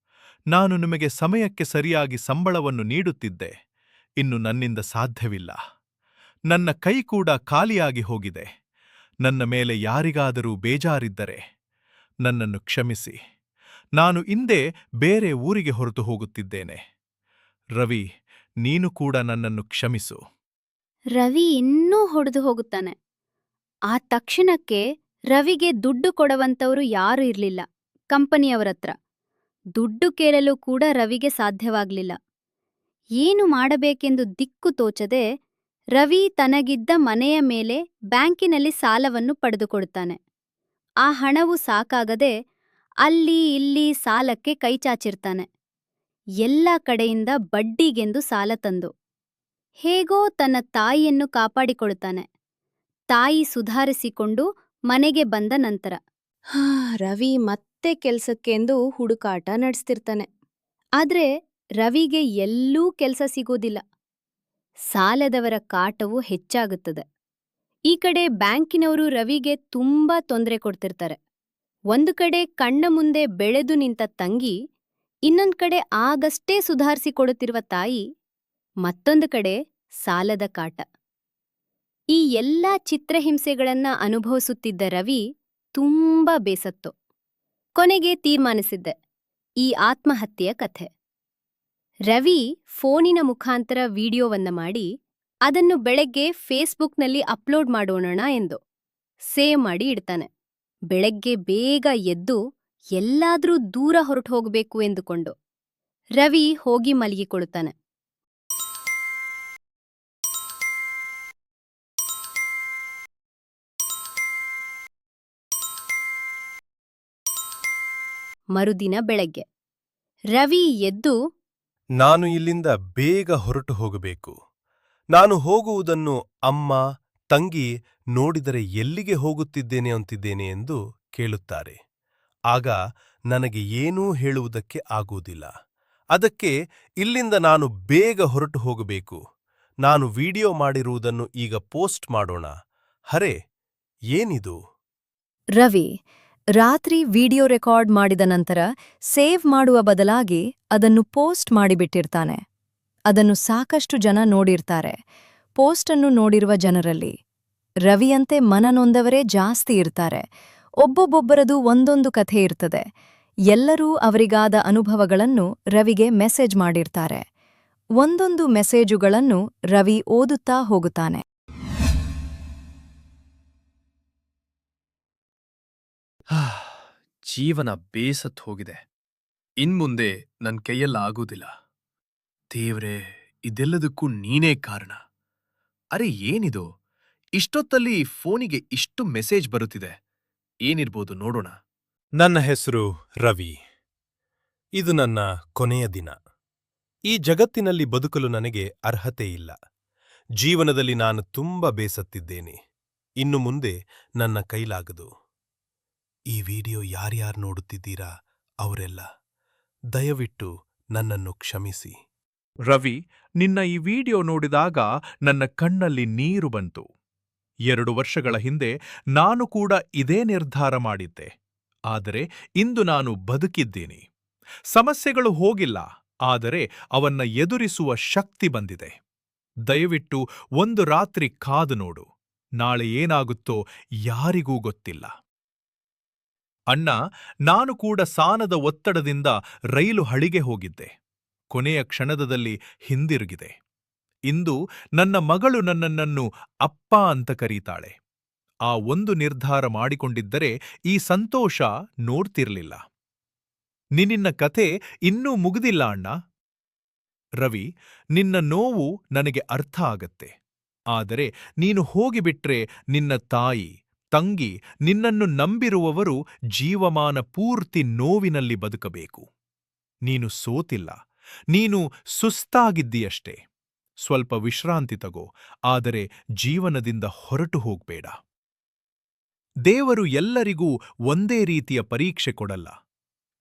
ನಾನು ನಿಮಗೆ ಸಮಯಕ್ಕೆ ಸರಿಯಾಗಿ ಸಂಬಳವನ್ನು ನೀಡುತ್ತಿದ್ದೆ. ಇನ್ನು ನನ್ನಿಂದ ಸಾಧ್ಯವಿಲ್ಲ. ನನ್ನ ಕೈ ಕೂಡ ಖಾಲಿಯಾಗಿ ಹೋಗಿದೆ. ನನ್ನ ಮೇಲೆ ಯಾರಿಗಾದರೂ ಬೇಜಾರಿದ್ದರೆ ನನ್ನನ್ನು ಕ್ಷಮಿಸಿ. ನಾನು ಇಂದೇ ಬೇರೆ ಊರಿಗೆ ಹೊರಟು ಹೋಗುತ್ತಿದ್ದೇನೆ. ರವಿ, ನೀನು ಕೂಡ ನನ್ನನ್ನು ಕ್ಷಮಿಸು. ರವಿ ಇನ್ನೂ ಹೊಡೆದು ಹೋಗುತ್ತಾನೆ. ಆ ತಕ್ಷಣಕ್ಕೆ ರವಿಗೆ ದುಡ್ಡು ಕೊಡುವಂತವರು ಯಾರೂ ಇರಲಿಲ್ಲ ಕಂಪನಿಯವರತ್ರ. ದುಡ್ಡು ಕೇಳಲು ಕೂಡ ರವಿಗೆ ಸಾಧ್ಯವಾಗಲಿಲ್ಲ. ಏನು ಮಾಡಬೇಕೆಂದು ದಿಕ್ಕು ತೋಚದೆ ರವಿ ತನಗಿದ್ದ ಮನೆಯ ಮೇಲೆ ಬ್ಯಾಂಕಿನಲ್ಲಿ ಸಾಲವನ್ನು ಪಡೆದುಕೊಡುತ್ತಾನೆ. ಆ ಹಣವು ಸಾಕಾಗದೆ ಅಲ್ಲಿ ಇಲ್ಲಿ ಸಾಲಕ್ಕೆ ಕೈಚಾಚಿರ್ತಾನೆ. ಎಲ್ಲ ಕಡೆಯಿಂದ ಬಡ್ಡಿಗೆಂದು ಸಾಲ ತಂದು ಹೇಗೋ ತನ್ನ ತಾಯಿಯನ್ನು ಕಾಪಾಡಿಕೊಳ್ಳುತ್ತಾನೆ. ತಾಯಿ ಸುಧಾರಿಸಿಕೊಂಡು ಮನೆಗೆ ಬಂದ ನಂತರ ರವಿ ಮತ್ತೆ ಕೆಲ್ಸಕ್ಕೆಂದು ಹುಡುಕಾಟ ನಡೆಸ್ತಿರ್ತಾನೆ. ಆದ್ರೆ ರವಿಗೆ ಎಲ್ಲೂ ಕೆಲಸ ಸಿಗೋದಿಲ್ಲ. ಸಾಲದವರ ಕಾಟವು ಹೆಚ್ಚಾಗುತ್ತದೆ. ಈ ಕಡೆ ಬ್ಯಾಂಕಿನವರು ರವಿಗೆ ತುಂಬಾ ತೊಂದರೆ ಕೊಡ್ತಿರ್ತಾರೆ. ಒಂದು ಕಡೆ ಕಣ್ಣ ಮುಂದೆ ಬೆಳೆದು ನಿಂತ ತಂಗಿ, ಇನ್ನೊಂದು ಕಡೆ ಆಗಷ್ಟೇ ಸುಧಾರಿಸಿಕೊಡುತ್ತಿರುವ ತಾಯಿ, ಮತ್ತೊಂದು ಕಡೆ ಸಾಲದ ಕಾಟ. ಈ ಎಲ್ಲಾ ಚಿತ್ರಹಿಂಸೆಗಳನ್ನ ಅನುಭವಿಸುತ್ತಿದ್ದ ರವಿ ತುಂಬಾ ಬೇಸತ್ತು. ಕೊನೆಗೆ ತೀರ್ಮಾನಿಸಿದ್ದೆ, ಈ ಆತ್ಮಹತ್ಯೆಯ ಕಥೆ. ರವಿ ಫೋನಿನ ಮುಖಾಂತರ ವಿಡಿಯೋವನ್ನ ಮಾಡಿ ಅದನ್ನು ಬೆಳಗ್ಗೆ ಫೇಸ್ಬುಕ್ನಲ್ಲಿ ಅಪ್ಲೋಡ್ ಮಾಡೋಣ ಎಂದು ಸೇವ್ ಮಾಡಿ ಇಡ್ತಾನೆ. ಬೆಳಗ್ಗೆ ಬೇಗ ಎದ್ದು ಎಲ್ಲಾದ್ರೂ ದೂರ ಹೊರಟು ಹೋಗಬೇಕು ಎಂದುಕೊಂಡು ರವಿ ಹೋಗಿ ಮಲಗಿಕೊಳ್ಳುತ್ತಾನೆ. ಮರುದಿನ ಬೆಳಗ್ಗೆ ರವಿ ಎದ್ದು ನಾನು ಇಲ್ಲಿಂದ ಬೇಗ ಹೊರಟು ಹೋಗಬೇಕು. ನಾನು ಹೋಗುವುದನ್ನು ಅಮ್ಮ, ತಂಗಿ ನೋಡಿದರೆ ಎಲ್ಲಿಗೆ ಹೋಗುತ್ತಿದ್ದೇನೆ ಅಂತಿದ್ದೇನೆ ಎಂದು ಕೇಳುತ್ತಾರೆ. ಆಗ ನನಗೆ ಏನೂ ಹೇಳುವುದಕ್ಕೆ ಆಗುವುದಿಲ್ಲ. ಅದಕ್ಕೆ ಇಲ್ಲಿಂದ ನಾನು ಬೇಗ ಹೊರಟು ಹೋಗಬೇಕು. ನಾನು ವಿಡಿಯೋ ಮಾಡಿರುವುದನ್ನು ಈಗ ಪೋಸ್ಟ್ ಮಾಡೋಣ. ಹರೇ, ಏನಿದು? ರವಿ ರಾತ್ರಿ ವಿಡಿಯೋ ರೆಕಾರ್ಡ್ ಮಾಡಿದ ನಂತರ ಸೇವ್ ಮಾಡುವ ಬದಲಾಗಿ ಅದನ್ನು ಪೋಸ್ಟ್ ಮಾಡಿಬಿಟ್ಟಿರ್ತಾನೆ. ಅದನ್ನು ಸಾಕಷ್ಟು ಜನ ನೋಡಿರ್ತಾರೆ. ಪೋಸ್ಟನ್ನು ನೋಡಿರುವ ಜನರಲ್ಲಿ ರವಿಯಂತೆ ಮನನೊಂದವರೇ ಜಾಸ್ತಿ ಇರ್ತಾರೆ. ಒಬ್ಬೊಬ್ಬೊಬ್ಬರದು ಒಂದೊಂದು ಕಥೆ ಇರ್ತದೆ. ಎಲ್ಲರೂ ಅವರಿಗಾದ ಅನುಭವಗಳನ್ನು ರವಿಗೆ ಮೆಸೇಜ್ ಮಾಡಿರ್ತಾರೆ. ಒಂದೊಂದು ಮೆಸೇಜುಗಳನ್ನು ರವಿ ಓದುತ್ತಾ ಹೋಗುತ್ತಾನೆ. ಜೀವನ ಬೇಸತ್ ಹೋಗಿದೆ. ಇನ್ಮುಂದೆ ನನ್ ಕೈಯಲ್ಲಾಗೋದಿಲ್ಲ. ದೇವ್ರೇ, ಇದೆಲ್ಲದಕ್ಕೂ ನೀನೇ ಕಾರಣ. ಅರೆ, ಏನಿದು? ಇಷ್ಟೊತ್ತಲ್ಲಿ ಫೋನಿಗೆ ಇಷ್ಟು ಮೆಸೇಜ್ ಬರುತ್ತಿದೆ. ಏನಿರ್ಬೋದು ನೋಡೋಣ. ನನ್ನ ಹೆಸರು ರವಿ. ಇದು ನನ್ನ ಕೊನೆಯ ದಿನ. ಈ ಜಗತ್ತಿನಲ್ಲಿ ಬದುಕಲು ನನಗೆ ಅರ್ಹತೆ ಇಲ್ಲ. ಜೀವನದಲ್ಲಿ ನಾನು ತುಂಬ ಬೇಸತ್ತಿದ್ದೇನೆ. ಇನ್ನು ಮುಂದೆ ನನ್ನ ಕೈಲಾಗದು. ಈ ವಿಡಿಯೋ ಯಾರ್ಯಾರು ನೋಡುತ್ತಿದ್ದೀರಾ ಅವರೆಲ್ಲ ದಯವಿಟ್ಟು ನನ್ನನ್ನು ಕ್ಷಮಿಸಿ. ರವಿ, ನಿನ್ನ ಈ ವಿಡಿಯೋ ನೋಡಿದಾಗ ನನ್ನ ಕಣ್ಣಲ್ಲಿ ನೀರು ಬಂತು. 2 ವರ್ಷಗಳ ಹಿಂದೆ ನಾನು ಕೂಡ ಇದೇ ನಿರ್ಧಾರ ಮಾಡಿದ್ದೆ. ಆದರೆ ಇಂದು ನಾನು ಬದುಕಿದ್ದೀನಿ. ಸಮಸ್ಯೆಗಳು ಹೋಗಿಲ್ಲ, ಆದರೆ ಅವನ್ನ ಎದುರಿಸುವ ಶಕ್ತಿ ಬಂದಿದೆ. ದಯವಿಟ್ಟು ಒಂದು ರಾತ್ರಿ ಕಾದು ನೋಡು. ನಾಳೆ ಏನಾಗುತ್ತೋ ಯಾರಿಗೂ ಗೊತ್ತಿಲ್ಲ. ಅಣ್ಣ, ನಾನು ಕೂಡ ಸಾನದ ಒತ್ತಡದಿಂದ ರೈಲು ಹಳಿಗೆ ಹೋಗಿದ್ದೆ. ಕೊನೆಯ ಕ್ಷಣದಲ್ಲಿ ಹಿಂದಿರುಗಿದೆ. ಇಂದು ನನ್ನ ಮಗಳು ನನ್ನನ್ನು ಅಪ್ಪ ಅಂತ ಕರೀತಾಳೆ. ಆ ಒಂದು ನಿರ್ಧಾರ ಮಾಡಿಕೊಂಡಿದ್ದರೆ ಈ ಸಂತೋಷ ನೋಡ್ತಿರ್ಲಿಲ್ಲ. ನಿನ್ನ ಕಥೆ ಇನ್ನೂ ಮುಗಿದಿಲ್ಲ ಅಣ್ಣ. ರವಿ, ನಿನ್ನ ನೋವು ನನಗೆ ಅರ್ಥ ಆಗತ್ತೆ. ಆದರೆ ನೀನು ಹೋಗಿಬಿಟ್ರೆ ನಿನ್ನ ತಾಯಿ, ತಂಗಿ, ನಿನ್ನನ್ನು ನಂಬಿರುವವರು ಜೀವಮಾನ ಪೂರ್ತಿ ನೋವಿನಲ್ಲಿ ಬದುಕಬೇಕು. ನೀನು ಸೋತಿಲ್ಲ, ನೀನು ಸುಸ್ತಾಗಿದ್ದೀಯಷ್ಟೇ. ಸ್ವಲ್ಪ ವಿಶ್ರಾಂತಿ ತಗೋ, ಆದರೆ ಜೀವನದಿಂದ ಹೊರಟು ಹೋಗ್ಬೇಡ. ದೇವರು ಎಲ್ಲರಿಗೂ ಒಂದೇ ರೀತಿಯ ಪರೀಕ್ಷೆ ಕೊಡಲ್ಲ.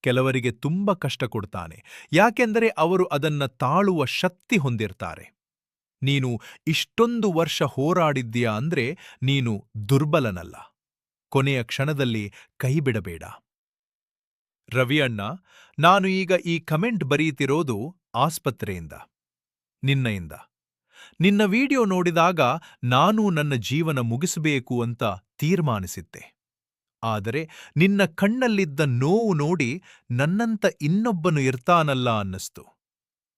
ಕೆಲವರಿಗೆ ತುಂಬ ಕಷ್ಟ ಕೊಡ್ತಾನೆ, ಯಾಕೆಂದರೆ ಅವರು ಅದನ್ನ ತಾಳುವ ಶಕ್ತಿ ಹೊಂದಿರ್ತಾರೆ. ನೀನು ಇಷ್ಟೊಂದು ವರ್ಷ ಹೋರಾಡಿದ್ದೀಯಾ ಅಂದ್ರೆ ನೀನು ದುರ್ಬಲನಲ್ಲ. ಕೊನೆಯ ಕ್ಷಣದಲ್ಲಿ ಕೈಬಿಡಬೇಡ. ರವಿ ಅಣ್ಣ, ನಾನು ಈಗ ಈ ಕಮೆಂಟ್ ಬರೀತಿರೋದು ಆಸ್ಪತ್ರೆಯಿಂದ, ನಿನ್ನೆಯಿಂದ. ನಿನ್ನ ವಿಡಿಯೋ ನೋಡಿದಾಗ ನಾನೂ ನನ್ನ ಜೀವನ ಮುಗಿಸಬೇಕು ಅಂತ ತೀರ್ಮಾನಿಸಿದ್ದೆ. ಆದರೆ ನಿನ್ನ ಕಣ್ಣಲ್ಲಿದ್ದ ನೋವು ನೋಡಿ ನನ್ನಂತ ಇನ್ನೊಬ್ಬನು ಇರ್ತಾನಲ್ಲ ಅನ್ನಿಸ್ತು.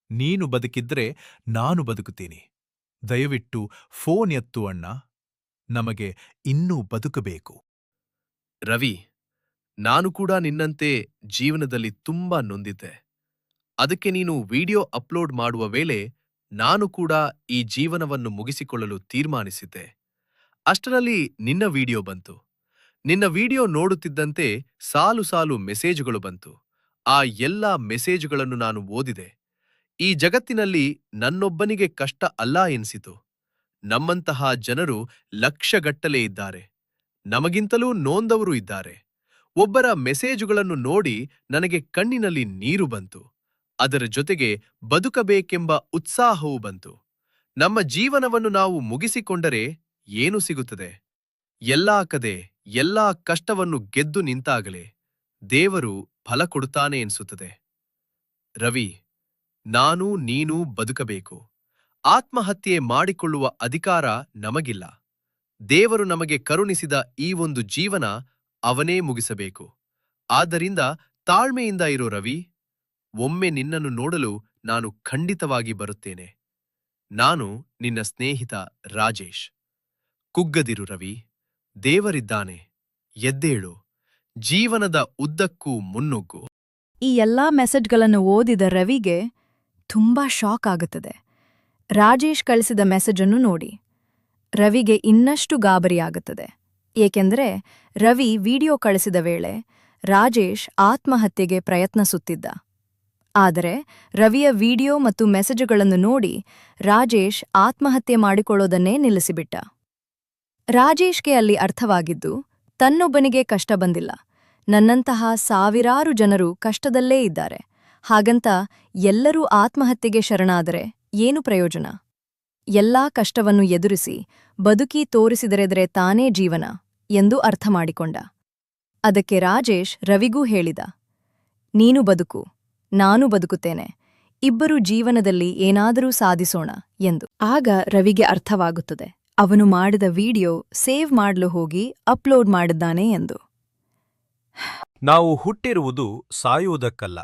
ನೀನು ಬದುಕಿದ್ರೆ ನಾನು ಬದುಕುತ್ತೀನಿ. ದಯವಿಟ್ಟು ಫೋನ್ ಎತ್ತು ಅಣ್ಣ. ನಮಗೆ ಇನ್ನೂ ಬದುಕಬೇಕು. ರವಿ, ನಾನು ಕೂಡ ನಿನ್ನಂತೆ ಜೀವನದಲ್ಲಿ ತುಂಬಾ ನೊಂದಿದ್ದೆ. ಅದಕ್ಕೆ ನೀನು ವಿಡಿಯೋ ಅಪ್ಲೋಡ್ ಮಾಡುವ ವೇಳೆ ನಾನು ಕೂಡ ಈ ಜೀವನವನ್ನು ಮುಗಿಸಿಕೊಳ್ಳಲು ತೀರ್ಮಾನಿಸಿದ್ದೆ. ಅಷ್ಟರಲ್ಲಿ ನಿನ್ನ ವಿಡಿಯೋ ಬಂತು. ನಿನ್ನ ವಿಡಿಯೋ ನೋಡುತ್ತಿದ್ದಂತೆ ಸಾಲು ಸಾಲು ಮೆಸೇಜುಗಳು ಬಂತು. ಆ ಎಲ್ಲ ಮೆಸೇಜುಗಳನ್ನು ನಾನು ಓದಿದೆ. ಈ ಜಗತ್ತಿನಲ್ಲಿ ನನ್ನೊಬ್ಬನಿಗೆ ಕಷ್ಟ ಅಲ್ಲ ಎನಿಸಿತು. ನಮ್ಮಂತಹ ಜನರು ಲಕ್ಷಗಟ್ಟಲೆ ಇದ್ದಾರೆ. ನಮಗಿಂತಲೂ ನೊಂದವರು ಇದ್ದಾರೆ. ಒಬ್ಬರ ಮೆಸೇಜುಗಳನ್ನು ನೋಡಿ ನನಗೆ ಕಣ್ಣಿನಲ್ಲಿ ನೀರು ಬಂತು. ಅದರ ಜೊತೆಗೆ ಬದುಕಬೇಕೆಂಬ ಉತ್ಸಾಹವೂ ಬಂತು. ನಮ್ಮ ಜೀವನವನ್ನು ನಾವು ಮುಗಿಸಿಕೊಂಡರೆ ಏನು ಸಿಗುತ್ತದೆ? ಎಲ್ಲಾ ಕದೆ, ಎಲ್ಲಾ ಕಷ್ಟವನ್ನು ಗೆದ್ದು ನಿಂತಾಗಲೇ ದೇವರು ಫಲ ಕೊಡುತ್ತಾನೆ ಎನಿಸುತ್ತದೆ. ರವಿ, ನಾನು ನೀನು ಬದುಕಬೇಕು. ಆತ್ಮಹತ್ಯೆ ಮಾಡಿಕೊಳ್ಳುವ ಅಧಿಕಾರ ನಮಗಿಲ್ಲ. ದೇವರು ನಮಗೆ ಕರುಣಿಸಿದ ಈ ಒಂದು ಜೀವನ ಅವನೇ ಮುಗಿಸಬೇಕು. ಆದ್ದರಿಂದ ತಾಳ್ಮೆಯಿಂದ ಇರೋ ರವಿ. ಒಮ್ಮೆ ನಿನ್ನನ್ನು ನೋಡಲು ನಾನು ಖಂಡಿತವಾಗಿ ಬರುತ್ತೇನೆ. ನಾನು ನಿನ್ನ ಸ್ನೇಹಿತ ರಾಜೇಶ್. ಕುಗ್ಗದಿರು ರವಿ, ದೇವರಿದ್ದಾನೆ. ಎದ್ದೇಳು, ಜೀವನದ ಉದ್ದಕ್ಕೂ ಮುನ್ನುಗ್ಗು. ಈ ಎಲ್ಲಾ ಮೆಸೇಜ್ಗಳನ್ನು ಓದಿದ ರವಿಗೆ ತುಂಬಾ ಶಾಕ್ ಆಗುತ್ತದೆ. ರಾಜೇಶ್ ಕಳಿಸಿದ ಮೆಸೇಜನ್ನು ನೋಡಿ ರವಿಗೆ ಇನ್ನಷ್ಟು ಗಾಬರಿಯಾಗುತ್ತದೆ. ಏಕೆಂದರೆ ರವಿ ವಿಡಿಯೋ ಕಳಿಸಿದ ವೇಳೆ ರಾಜೇಶ್ ಆತ್ಮಹತ್ಯೆಗೆ ಪ್ರಯತ್ನಿಸುತ್ತಿದ್ದ. ಆದರೆ ರವಿಯ ವಿಡಿಯೋ ಮತ್ತು ಮೆಸೇಜುಗಳನ್ನು ನೋಡಿ ರಾಜೇಶ್ ಆತ್ಮಹತ್ಯೆ ಮಾಡಿಕೊಳ್ಳೋದನ್ನೇ ನಿಲ್ಲಿಸಿಬಿಟ್ಟ. ರಾಜೇಶ್ಗೆ ಅಲ್ಲಿ ಅರ್ಥವಾಗಿದ್ದು ತನ್ನೊಬ್ಬನಿಗೆ ಕಷ್ಟ ಬಂದಿಲ್ಲ, ನನ್ನಂತಹ ಸಾವಿರಾರು ಜನರು ಕಷ್ಟದಲ್ಲೇ ಇದ್ದಾರೆ, ಹಾಗಂತ ಎಲ್ಲರೂ ಆತ್ಮಹತ್ಯೆಗೆ ಶರಣಾದರೆ ಏನು ಪ್ರಯೋಜನ? ಎಲ್ಲಾ ಕಷ್ಟವನ್ನು ಎದುರಿಸಿ ಬದುಕಿ ತೋರಿಸಿದರೆದರೆ ತಾನೇ ಜೀವನ ಎಂದು ಅರ್ಥ ಮಾಡಿಕೊಂಡ. ಅದಕ್ಕೆ ರಾಜೇಶ್ ರವಿಗೂ ಹೇಳಿದ, ನೀನು ಬದುಕು, ನಾನು ಬದುಕುತ್ತೇನೆ, ಇಬ್ಬರು ಜೀವನದಲ್ಲಿ ಏನಾದರೂ ಸಾಧಿಸೋಣ ಎಂದು. ಆಗ ರವಿಗೆ ಅರ್ಥವಾಗುತ್ತದೆ ಅವನು ಮಾಡಿದ ವಿಡಿಯೋ ಸೇವ್ ಮಾಡಲು ಹೋಗಿ ಅಪ್ಲೋಡ್ ಮಾಡಿದ್ದಾನೆ ಎಂದು. ನಾವು ಹುಟ್ಟಿರುವುದು ಸಾಯುವುದಕ್ಕಲ್ಲ,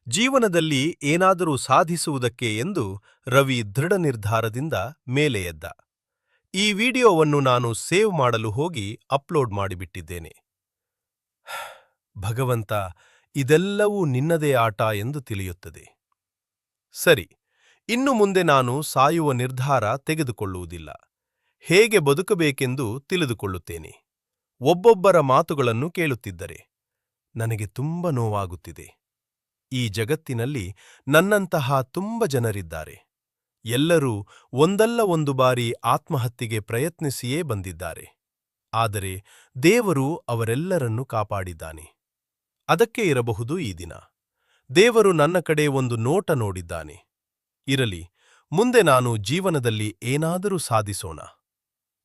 ಜೀವನದಲ್ಲಿ ಏನಾದರೂ ಸಾಧಿಸುವುದಕ್ಕೆ ಎಂದು ರವಿ ದೃಢ ನಿರ್ಧಾರದಿಂದ ಮೇಲೆ ಎದ್ದ. ಈ ವಿಡಿಯೋವನ್ನು ನಾನು ಸೇವ್ ಮಾಡಲು ಹೋಗಿ ಅಪ್ಲೋಡ್ ಮಾಡಿಬಿಟ್ಟಿದ್ದೇನೆ. ಭಗವಂತ, ಇದೆಲ್ಲವೂ ನಿನ್ನದೇ ಆಟ ಎಂದು ತಿಳಿಯುತ್ತದೆ. ಸರಿ, ಇನ್ನು ಮುಂದೆ ನಾನು ಸಾಯುವ ನಿರ್ಧಾರ ತೆಗೆದುಕೊಳ್ಳುವುದಿಲ್ಲ. ಹೇಗೆ ಬದುಕಬೇಕೆಂದು ತಿಳಿದುಕೊಳ್ಳುತ್ತೇನೆ. ಒಬ್ಬೊಬ್ಬರ ಮಾತುಗಳನ್ನು ಕೇಳುತ್ತಿದ್ದರೆ ನನಗೆ ತುಂಬ ನೋವಾಗುತ್ತಿದೆ. ಈ ಜಗತ್ತಿನಲ್ಲಿ ನನ್ನಂತಹ ತುಂಬ ಜನರಿದ್ದಾರೆ. ಎಲ್ಲರೂ ಒಂದಲ್ಲ ಒಂದು ಬಾರಿ ಆತ್ಮಹತ್ಯೆಗೆ ಪ್ರಯತ್ನಿಸಿಯೇ ಬಂದಿದ್ದಾರೆ. ಆದರೆ ದೇವರು ಅವರೆಲ್ಲರನ್ನೂ ಕಾಪಾಡಿದ್ದಾನೆ. ಅದಕ್ಕೆ ಇರಬಹುದು ಈ ದಿನ. ದೇವರು ನನ್ನ ಕಡೆ ಒಂದು ನೋಟ ನೋಡಿದ್ದಾನೆ. ಇರಲಿ, ಮುಂದೆ ನಾನು ಜೀವನದಲ್ಲಿ ಏನಾದರೂ ಸಾಧಿಸೋಣ.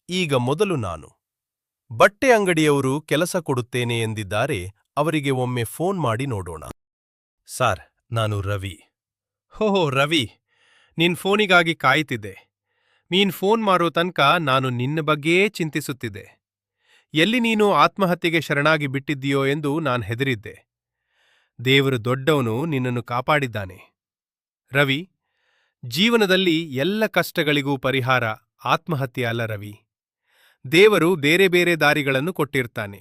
ಈಗ ಮೊದಲು ನಾನು ಬಟ್ಟೆ ಅಂಗಡಿಯವರು ಕೆಲಸ ಕೊಡುತ್ತೇನೆ ಎಂದಿದ್ದಾರೆ. ಅವರಿಗೆ ಒಮ್ಮೆ ಫೋನ್ ಮಾಡಿ ನೋಡೋಣ. ಸಾರ್, ನಾನು ರವಿ. ಹೋ ರವಿ, ನಿನ್ ಫೋನಿಗಾಗಿ ಕಾಯ್ತಿದ್ದೆ. ನೀನ್ ಫೋನ್ ಮಾರೋ ತನಕ ನಾನು ನಿನ್ನ ಬಗ್ಗೆಯೇ ಚಿಂತಿಸುತ್ತಿದ್ದೆ. ಎಲ್ಲಿ ನೀನು ಆತ್ಮಹತ್ಯೆಗೆ ಶರಣಾಗಿ ಬಿಟ್ಟಿದ್ದೀಯೋ ಎಂದು ನಾನು ಹೆದರಿದ್ದೆ. ದೇವರು ದೊಡ್ಡವನು, ನಿನ್ನನ್ನು ಕಾಪಾಡಿದ್ದಾನೆ. ರವಿ, ಜೀವನದಲ್ಲಿ ಎಲ್ಲ ಕಷ್ಟಗಳಿಗೂ ಪರಿಹಾರ ಆತ್ಮಹತ್ಯೆ ಅಲ್ಲ ರವಿ. ದೇವರು ಬೇರೆ ಬೇರೆ ದಾರಿಗಳನ್ನು ಕೊಟ್ಟಿರ್ತಾನೆ,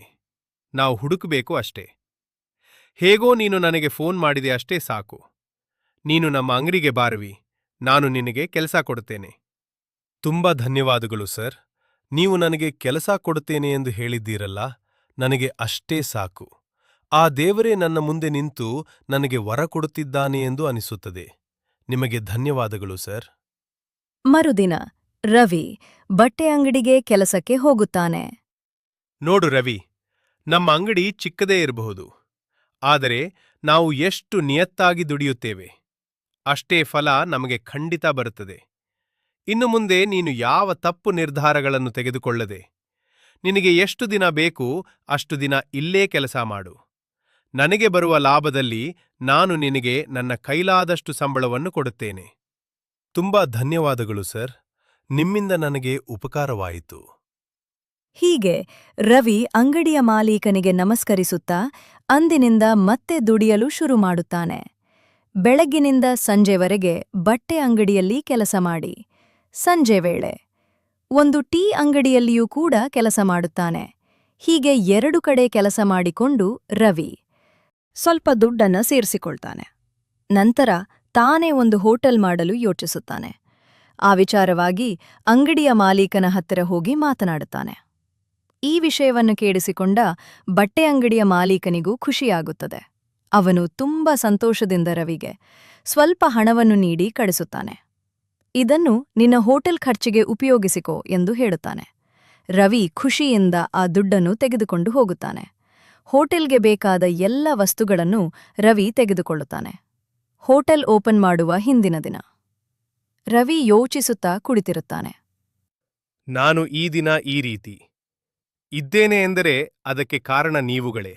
ನಾವು ಹುಡುಕಬೇಕು ಅಷ್ಟೇ. ಹೇಗೋ ನೀನು ನನಗೆ ಫೋನ್ ಮಾಡಿದೆ ಅಷ್ಟೇ ಸಾಕು. ನೀನು ನಮ್ಮ ಅಂಗಡಿಗೆ ಬಾರವಿ, ನಾನು ನಿನಗೆ ಕೆಲಸ ಕೊಡುತ್ತೇನೆ. ತುಂಬ ಧನ್ಯವಾದಗಳು ಸರ್. ನೀವು ನನಗೆ ಕೆಲಸ ಕೊಡುತ್ತೇನೆ ಎಂದು ಹೇಳಿದ್ದೀರಲ್ಲ, ನನಗೆ ಅಷ್ಟೇ ಸಾಕು. ಆ ದೇವರೇ ನನ್ನ ಮುಂದೆ ನಿಂತು ನನಗೆ ವರ ಕೊಡುತ್ತಿದ್ದಾನೆ ಎಂದು ಅನಿಸುತ್ತದೆ. ನಿಮಗೆ ಧನ್ಯವಾದಗಳು ಸರ್. ಮರುದಿನ ರವಿ ಬಟ್ಟೆ ಅಂಗಡಿಗೆ ಕೆಲಸಕ್ಕೆ ಹೋಗುತ್ತಾನೆ. ನೋಡು ರವಿ, ನಮ್ಮ ಅಂಗಡಿ ಚಿಕ್ಕದೇ ಇರಬಹುದು, ಆದರೆ ನಾವು ಎಷ್ಟು ನಿಯತ್ತಾಗಿ ದುಡಿಯುತ್ತೇವೆ ಅಷ್ಟೇ ಫಲ ನಮಗೆ ಖಂಡಿತ ಬರುತ್ತದೆ. ಇನ್ನು ಮುಂದೆ ನೀನು ಯಾವ ತಪ್ಪು ನಿರ್ಧಾರಗಳನ್ನು ತೆಗೆದುಕೊಳ್ಳದೆ ನಿನಗೆ ಎಷ್ಟು ದಿನ ಬೇಕು ಅಷ್ಟು ದಿನ ಇಲ್ಲೇ ಕೆಲಸ ಮಾಡು. ನನಗೆ ಬರುವ ಲಾಭದಲ್ಲಿ ನಾನು ನಿನಗೆ ನನ್ನ ಕೈಲಾದಷ್ಟು ಸಂಬಳವನ್ನು ಕೊಡುತ್ತೇನೆ. ತುಂಬಾ ಧನ್ಯವಾದಗಳು ಸರ್, ನಿಮ್ಮಿಂದ ನನಗೆ ಉಪಕಾರವಾಯಿತು. ಹೀಗೆ ರವಿ ಅಂಗಡಿಯ ಮಾಲೀಕನಿಗೆ ನಮಸ್ಕರಿಸುತ್ತಾ ಅಂದಿನಿಂದ ಮತ್ತೆ ದುಡಿಯಲು ಶುರು ಮಾಡುತ್ತಾನೆ. ಬೆಳಗ್ಗಿನಿಂದ ಸಂಜೆವರೆಗೆ ಬಟ್ಟೆ ಅಂಗಡಿಯಲ್ಲಿ ಕೆಲಸ ಮಾಡಿ, ಸಂಜೆ ವೇಳೆ ಒಂದು ಟೀ ಅಂಗಡಿಯಲ್ಲಿಯೂ ಕೂಡ ಕೆಲಸ ಮಾಡುತ್ತಾನೆ. ಹೀಗೆ 2 ಕಡೆ ಕೆಲಸ ಮಾಡಿಕೊಂಡು ರವಿ ಸ್ವಲ್ಪ ದುಡ್ಡನ್ನ ಸೇರಿಸಿಕೊಳ್ತಾನೆ. ನಂತರ ತಾನೇ ಒಂದು ಹೋಟೆಲ್ ಮಾಡಲು ಯೋಚಿಸುತ್ತಾನೆ. ಆ ವಿಚಾರವಾಗಿ ಅಂಗಡಿಯ ಮಾಲೀಕನ ಹತ್ತಿರ ಹೋಗಿ ಮಾತನಾಡುತ್ತಾನೆ. ಈ ವಿಷಯವನ್ನು ಕೇಳಿಸಿಕೊಂಡ ಬಟ್ಟೆ ಅಂಗಡಿಯ ಮಾಲೀಕನಿಗೂ ಖುಷಿಯಾಗುತ್ತದೆ. ಅವನು ತುಂಬ ಸಂತೋಷದಿಂದ ರವಿಗೆ ಸ್ವಲ್ಪ ಹಣವನ್ನು ನೀಡಿ ಕಳಿಸುತ್ತಾನೆ. ಇದನ್ನು ನಿನ್ನ ಹೋಟೆಲ್ ಖರ್ಚಿಗೆ ಉಪಯೋಗಿಸಿಕೋ ಎಂದು ಹೇಳುತ್ತಾನೆ. ರವಿ ಖುಷಿಯಿಂದ ಆ ದುಡ್ಡನ್ನು ತೆಗೆದುಕೊಂಡು ಹೋಗುತ್ತಾನೆ. ಹೋಟೆಲ್ಗೆ ಬೇಕಾದ ಎಲ್ಲ ವಸ್ತುಗಳನ್ನು ರವಿ ತೆಗೆದುಕೊಳ್ಳುತ್ತಾನೆ. ಹೋಟೆಲ್ ಓಪನ್ ಮಾಡುವ ಹಿಂದಿನ ದಿನ ರವಿ ಯೋಚಿಸುತ್ತಾ ಕುಳಿತಿರುತ್ತಾನೆ. ನಾನು ಈ ದಿನ ಈ ರೀತಿ ಇದ್ದೇನೆ ಎಂದರೆ ಅದಕ್ಕೆ ಕಾರಣ ನೀವುಗಳೇ.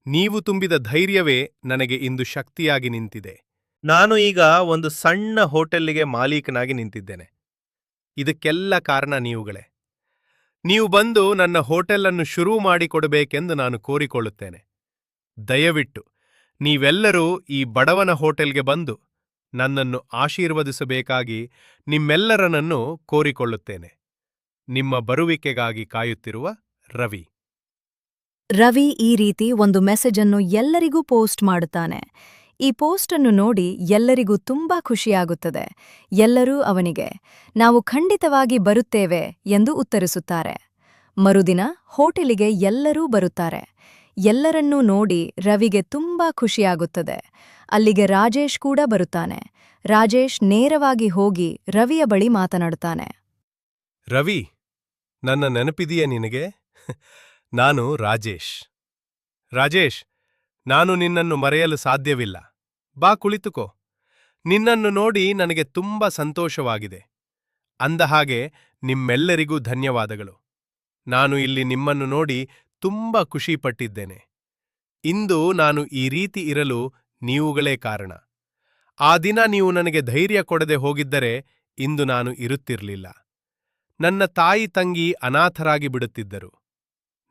ನೀವು ತುಂಬಿದ ಧೈರ್ಯವೇ ನನಗೆ ಇಂದು ಶಕ್ತಿಯಾಗಿ ನಿಂತಿದೆ. ನಾನು ಈಗ ಒಂದು ಸಣ್ಣ ಹೋಟೆಲ್ಲಿಗೆ ಮಾಲೀಕನಾಗಿ ನಿಂತಿದ್ದೇನೆ. ಇದಕ್ಕೆಲ್ಲ ಕಾರಣ ನೀವುಗಳೇ. ನೀವು ಬಂದು ನನ್ನ ಹೋಟೆಲನ್ನು ಶುರು ಮಾಡಿಕೊಡಬೇಕೆಂದು ನಾನು ಕೋರಿಕೊಳ್ಳುತ್ತೇನೆ. ದಯವಿಟ್ಟು ನೀವೆಲ್ಲರೂ ಈ ಬಡವನ ಹೋಟೆಲ್ಗೆ ಬಂದು ನನ್ನನ್ನು ಆಶೀರ್ವದಿಸಬೇಕಾಗಿ ನಿಮ್ಮೆಲ್ಲರನ್ನೂ ಕೋರಿಕೊಳ್ಳುತ್ತೇನೆ. ನಿಮ್ಮ ಬರುವಿಕೆಗಾಗಿ ಕಾಯುತ್ತಿರುವ ರವಿ. ರವಿ ಈ ರೀತಿ ಒಂದು ಮೆಸೇಜನ್ನು ಎಲ್ಲರಿಗೂ ಪೋಸ್ಟ್ ಮಾಡುತ್ತಾನೆ. ಈ ಪೋಸ್ಟನ್ನು ನೋಡಿ ಎಲ್ಲರಿಗೂ ತುಂಬಾ ಖುಷಿಯಾಗುತ್ತದೆ. ಎಲ್ಲರೂ ಅವನಿಗೆ ನಾವು ಖಂಡಿತವಾಗಿ ಬರುತ್ತೇವೆ ಎಂದು ಉತ್ತರಿಸುತ್ತಾರೆ. ಮರುದಿನ ಹೋಟೆಲಿಗೆ ಎಲ್ಲರೂ ಬರುತ್ತಾರೆ. ಎಲ್ಲರನ್ನೂ ನೋಡಿ ರವಿಗೆ ತುಂಬಾ ಖುಷಿಯಾಗುತ್ತದೆ. ಅಲ್ಲಿಗೆ ರಾಜೇಶ್ ಕೂಡ ಬರುತ್ತಾನೆ. ರಾಜೇಶ್ ನೇರವಾಗಿ ಹೋಗಿ ರವಿಯ ಬಳಿ ಮಾತನಾಡುತ್ತಾನೆ. ರವಿ, ನನ್ನ ನೆನಪಿದೆಯೇ ನಿನಗೆ? ನಾನು ರಾಜೇಶ್. ರಾಜೇಶ್, ನಾನು ನಿನ್ನನ್ನು ಮರೆಯಲು ಸಾಧ್ಯವಿಲ್ಲ. ಬಾ ಕುಳಿತುಕೋ. ನಿನ್ನನ್ನು ನೋಡಿ ನನಗೆ ತುಂಬ ಸಂತೋಷವಾಗಿದೆ. ಅಂದಹಾಗೆ ನಿಮ್ಮೆಲ್ಲರಿಗೂ ಧನ್ಯವಾದಗಳು. ನಾನು ಇಲ್ಲಿ ನಿಮ್ಮನ್ನು ನೋಡಿ ತುಂಬ ಖುಷಿಪಟ್ಟಿದ್ದೇನೆ. ಇಂದು ನಾನು ಈ ರೀತಿ ಇರಲು ನೀವುಗಳೇ ಕಾರಣ. ಆ ದಿನ ನೀವು ನನಗೆ ಧೈರ್ಯ ಕೊಡದೆ ಹೋಗಿದ್ದರೆ ಇಂದು ನಾನು ಇರುತ್ತಿರಲಿಲ್ಲ. ನನ್ನ ತಾಯಿ ತಂಗಿ ಅನಾಥರಾಗಿ ಬಿಡುತ್ತಿದ್ದರು.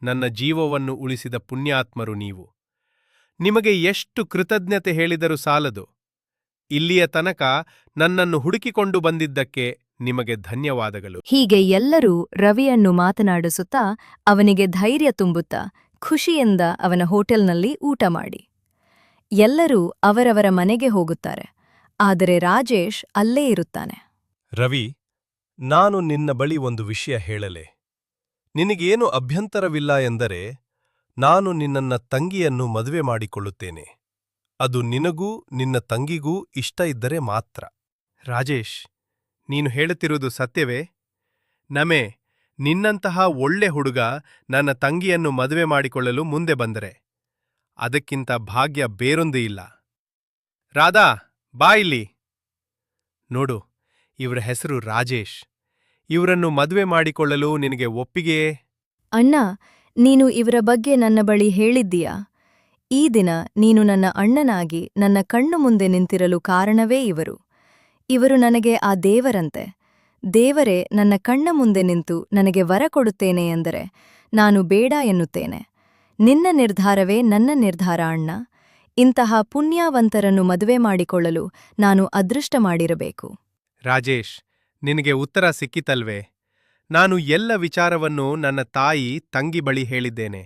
ನನ್ನ ಜೀವವನ್ನು ಉಳಿಸಿದ ಪುಣ್ಯಾತ್ಮರು ನೀವು. ನಿಮಗೆ ಎಷ್ಟು ಕೃತಜ್ಞತೆ ಹೇಳಿದರೂ ಸಾಲದು. ಇಲ್ಲಿಯ ತನಕ ನನ್ನನ್ನು ಹುಡುಕಿಕೊಂಡು ಬಂದಿದ್ದಕ್ಕೆ ನಿಮಗೆ ಧನ್ಯವಾದಗಳು. ಹೀಗೆ ಎಲ್ಲರೂ ರವಿಯನ್ನು ಮಾತನಾಡಿಸುತ್ತಾ ಅವನಿಗೆ ಧೈರ್ಯ ತುಂಬುತ್ತಾ ಖುಷಿಯಿಂದ ಅವನ ಹೋಟೆಲ್ನಲ್ಲಿ ಊಟ ಮಾಡಿ ಎಲ್ಲರೂ ಅವರವರ ಮನೆಗೆ ಹೋಗುತ್ತಾರೆ. ಆದರೆ ರಾಜೇಶ್ ಅಲ್ಲೇ ಇರುತ್ತಾನೆ. ರವಿ, ನಾನು ನಿನ್ನ ಬಳಿ ಒಂದು ವಿಷಯ ಹೇಳಲೆ. ನಿನಗೇನು ಅಭ್ಯಂತರವಿಲ್ಲ ಎಂದರೆ ನಾನು ನಿನ್ನ ತಂಗಿಯನ್ನು ಮದುವೆ ಮಾಡಿಕೊಳ್ಳುತ್ತೇನೆ. ಅದು ನಿನಗೂ ನಿನ್ನ ತಂಗಿಗೂ ಇಷ್ಟ ಇದ್ದರೆ ಮಾತ್ರ. ರಾಜೇಶ್, ನೀನು ಹೇಳುತ್ತಿರುವುದು ಸತ್ಯವೇ? ನಮೇ, ನಿನ್ನಂತಹ ಒಳ್ಳೆ ಹುಡುಗ ನನ್ನ ತಂಗಿಯನ್ನು ಮದುವೆ ಮಾಡಿಕೊಳ್ಳಲು ಮುಂದೆ ಬಂದರೆ ಅದಕ್ಕಿಂತ ಭಾಗ್ಯ ಬೇರೊಂದು ಇಲ್ಲ. ರಾಧಾ, ಬಾ ಇಲ್ಲಿ. ನೋಡು, ಇವರ ಹೆಸರು ರಾಜೇಶ್. ಇವರನ್ನು ಮದುವೆ ಮಾಡಿಕೊಳ್ಳಲು ನಿನಗೆ ಒಪ್ಪಿಗೆಯೇ? ಅಣ್ಣ, ನೀನು ಇವರ ಬಗ್ಗೆ ನನ್ನ ಬಳಿ ಹೇಳಿದ್ದೀಯಾ? ಈ ದಿನ ನೀನು ನನ್ನ ಅಣ್ಣನಾಗಿ ನನ್ನ ಕಣ್ಣು ಮುಂದೆ ನಿಂತಿರಲು ಕಾರಣವೇ ಇವರು. ಇವರು ನನಗೆ ಆ ದೇವರಂತೆ. ದೇವರೇ ನನ್ನ ಕಣ್ಣ ಮುಂದೆ ನಿಂತು ನನಗೆ ವರ ಕೊಡುತ್ತೇನೆ ಎಂದರೆ ನಾನು ಬೇಡ ಎನ್ನುತ್ತೇನೆ. ನಿನ್ನ ನಿರ್ಧಾರವೇ ನನ್ನ ನಿರ್ಧಾರ ಅಣ್ಣ. ಇಂತಹ ಪುಣ್ಯವಂತರನ್ನು ಮದುವೆ ಮಾಡಿಕೊಳ್ಳಲು ನಾನು ಅದೃಷ್ಟ ಮಾಡಿರಬೇಕು. ರಾಜೇಶ್, ನಿನಗೆ ಉತ್ತರ ಸಿಕ್ಕಿತಲ್ವೇ? ನಾನು ಎಲ್ಲ ವಿಚಾರವನ್ನು ನನ್ನ ತಾಯಿ ತಂಗಿ ಬಳಿ ಹೇಳಿದ್ದೇನೆ.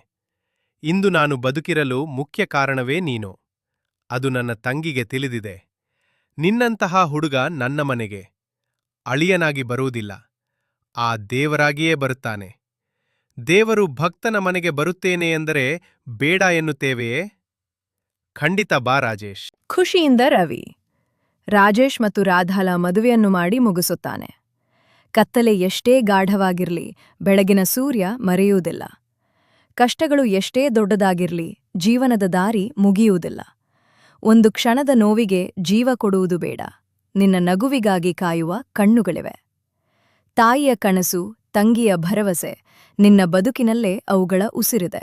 ಇಂದು ನಾನು ಬದುಕಿರಲು ಮುಖ್ಯ ಕಾರಣವೇ ನೀನು. ಅದು ನನ್ನ ತಂಗಿಗೆ ತಿಳಿದಿದೆ. ನಿನ್ನಂತಹ ಹುಡುಗ ನನ್ನ ಮನೆಗೆ ಅಳಿಯನಾಗಿ ಬರುವುದಿಲ್ಲ, ಆ ದೇವರಾಗಿಯೇ ಬರುತ್ತಾನೆ. ದೇವರು ಭಕ್ತನ ಮನೆಗೆ ಬರುತ್ತೇನೆ ಎಂದರೆ ಬೇಡ ಎನ್ನುತ್ತೇವೆಯೇ? ಖಂಡಿತ ಬಾ ರಾಜೇಶ್. ಖುಷಿಯಿಂದ ರವಿ ರಾಜೇಶ್ ಮತ್ತು ರಾಧಾಳ ಮದುವೆಯನ್ನು ಮಾಡಿ ಮುಗಿಸುತ್ತಾನೆ. ಕತ್ತಲೆ ಎಷ್ಟೇ ಗಾಢವಾಗಿರ್ಲಿ ಬೆಳಗಿನ ಸೂರ್ಯ ಮರೆಯುವುದಿಲ್ಲ. ಕಷ್ಟಗಳು ಎಷ್ಟೇ ದೊಡ್ಡದಾಗಿರ್ಲಿ ಜೀವನದ ದಾರಿ ಮುಗಿಯುವುದಿಲ್ಲ. ಒಂದು ಕ್ಷಣದ ನೋವಿಗೆ ಜೀವ ಕೊಡುವುದು ಬೇಡ. ನಿನ್ನ ನಗುವಿಗಾಗಿ ಕಾಯುವ ಕಣ್ಣುಗಳಿವೆ. ತಾಯಿಯ ಕನಸು, ತಂಗಿಯ ಭರವಸೆ, ನಿನ್ನ ಬದುಕಿನಲ್ಲೇ ಅವುಗಳ ಉಸಿರಿದೆ.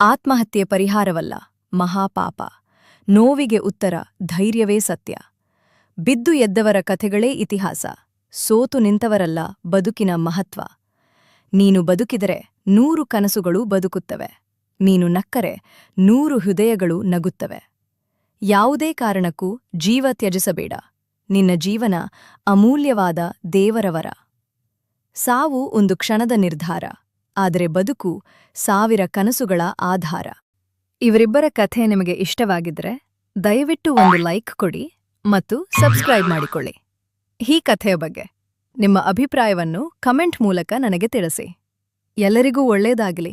ಆತ್ಮಹತ್ಯೆ ಪರಿಹಾರವಲ್ಲ, ಮಹಾಪಾಪ. ನೋವಿಗೆ ಉತ್ತರ ಧೈರ್ಯವೇ ಸತ್ಯ. ಬಿದ್ದು ಎದ್ದವರ ಕಥೆಗಳೇ ಇತಿಹಾಸ. ಸೋತು ನಿಂತವರಲ್ಲ ಬದುಕಿನ ಮಹತ್ವ. ನೀನು ಬದುಕಿದರೆ 100 ಕನಸುಗಳು ಬದುಕುತ್ತವೆ. ನೀನು ನಕ್ಕರೆ 100 ಹೃದಯಗಳು ನಗುತ್ತವೆ. ಯಾವುದೇ ಕಾರಣಕ್ಕೂ ಜೀವ ತ್ಯಜಿಸಬೇಡ. ನಿನ್ನ ಜೀವನ ಅಮೂಲ್ಯವಾದ ದೇವರವರ. ಸಾವು ಒಂದು ಕ್ಷಣದ ನಿರ್ಧಾರ, ಆದರೆ ಬದುಕು 1000 ಕನಸುಗಳ ಆಧಾರ. ಇವರಿಬ್ಬರ ಕಥೆ ನಿಮಗೆ ಇಷ್ಟವಾಗಿದ್ರೆ ದಯವಿಟ್ಟು ಒಂದು ಲೈಕ್ ಕೊಡಿ ಮತ್ತು ಸಬ್ಸ್ಕ್ರೈಬ್ ಮಾಡಿಕೊಳ್ಳಿ. ಈ ಕಥೆಯ ಬಗ್ಗೆ ನಿಮ್ಮ ಅಭಿಪ್ರಾಯವನ್ನು ಕಮೆಂಟ್ ಮೂಲಕ ನನಗೆ ತಿಳಿಸಿ. ಎಲ್ಲರಿಗೂ ಒಳ್ಳೆಯದಾಗಲಿ.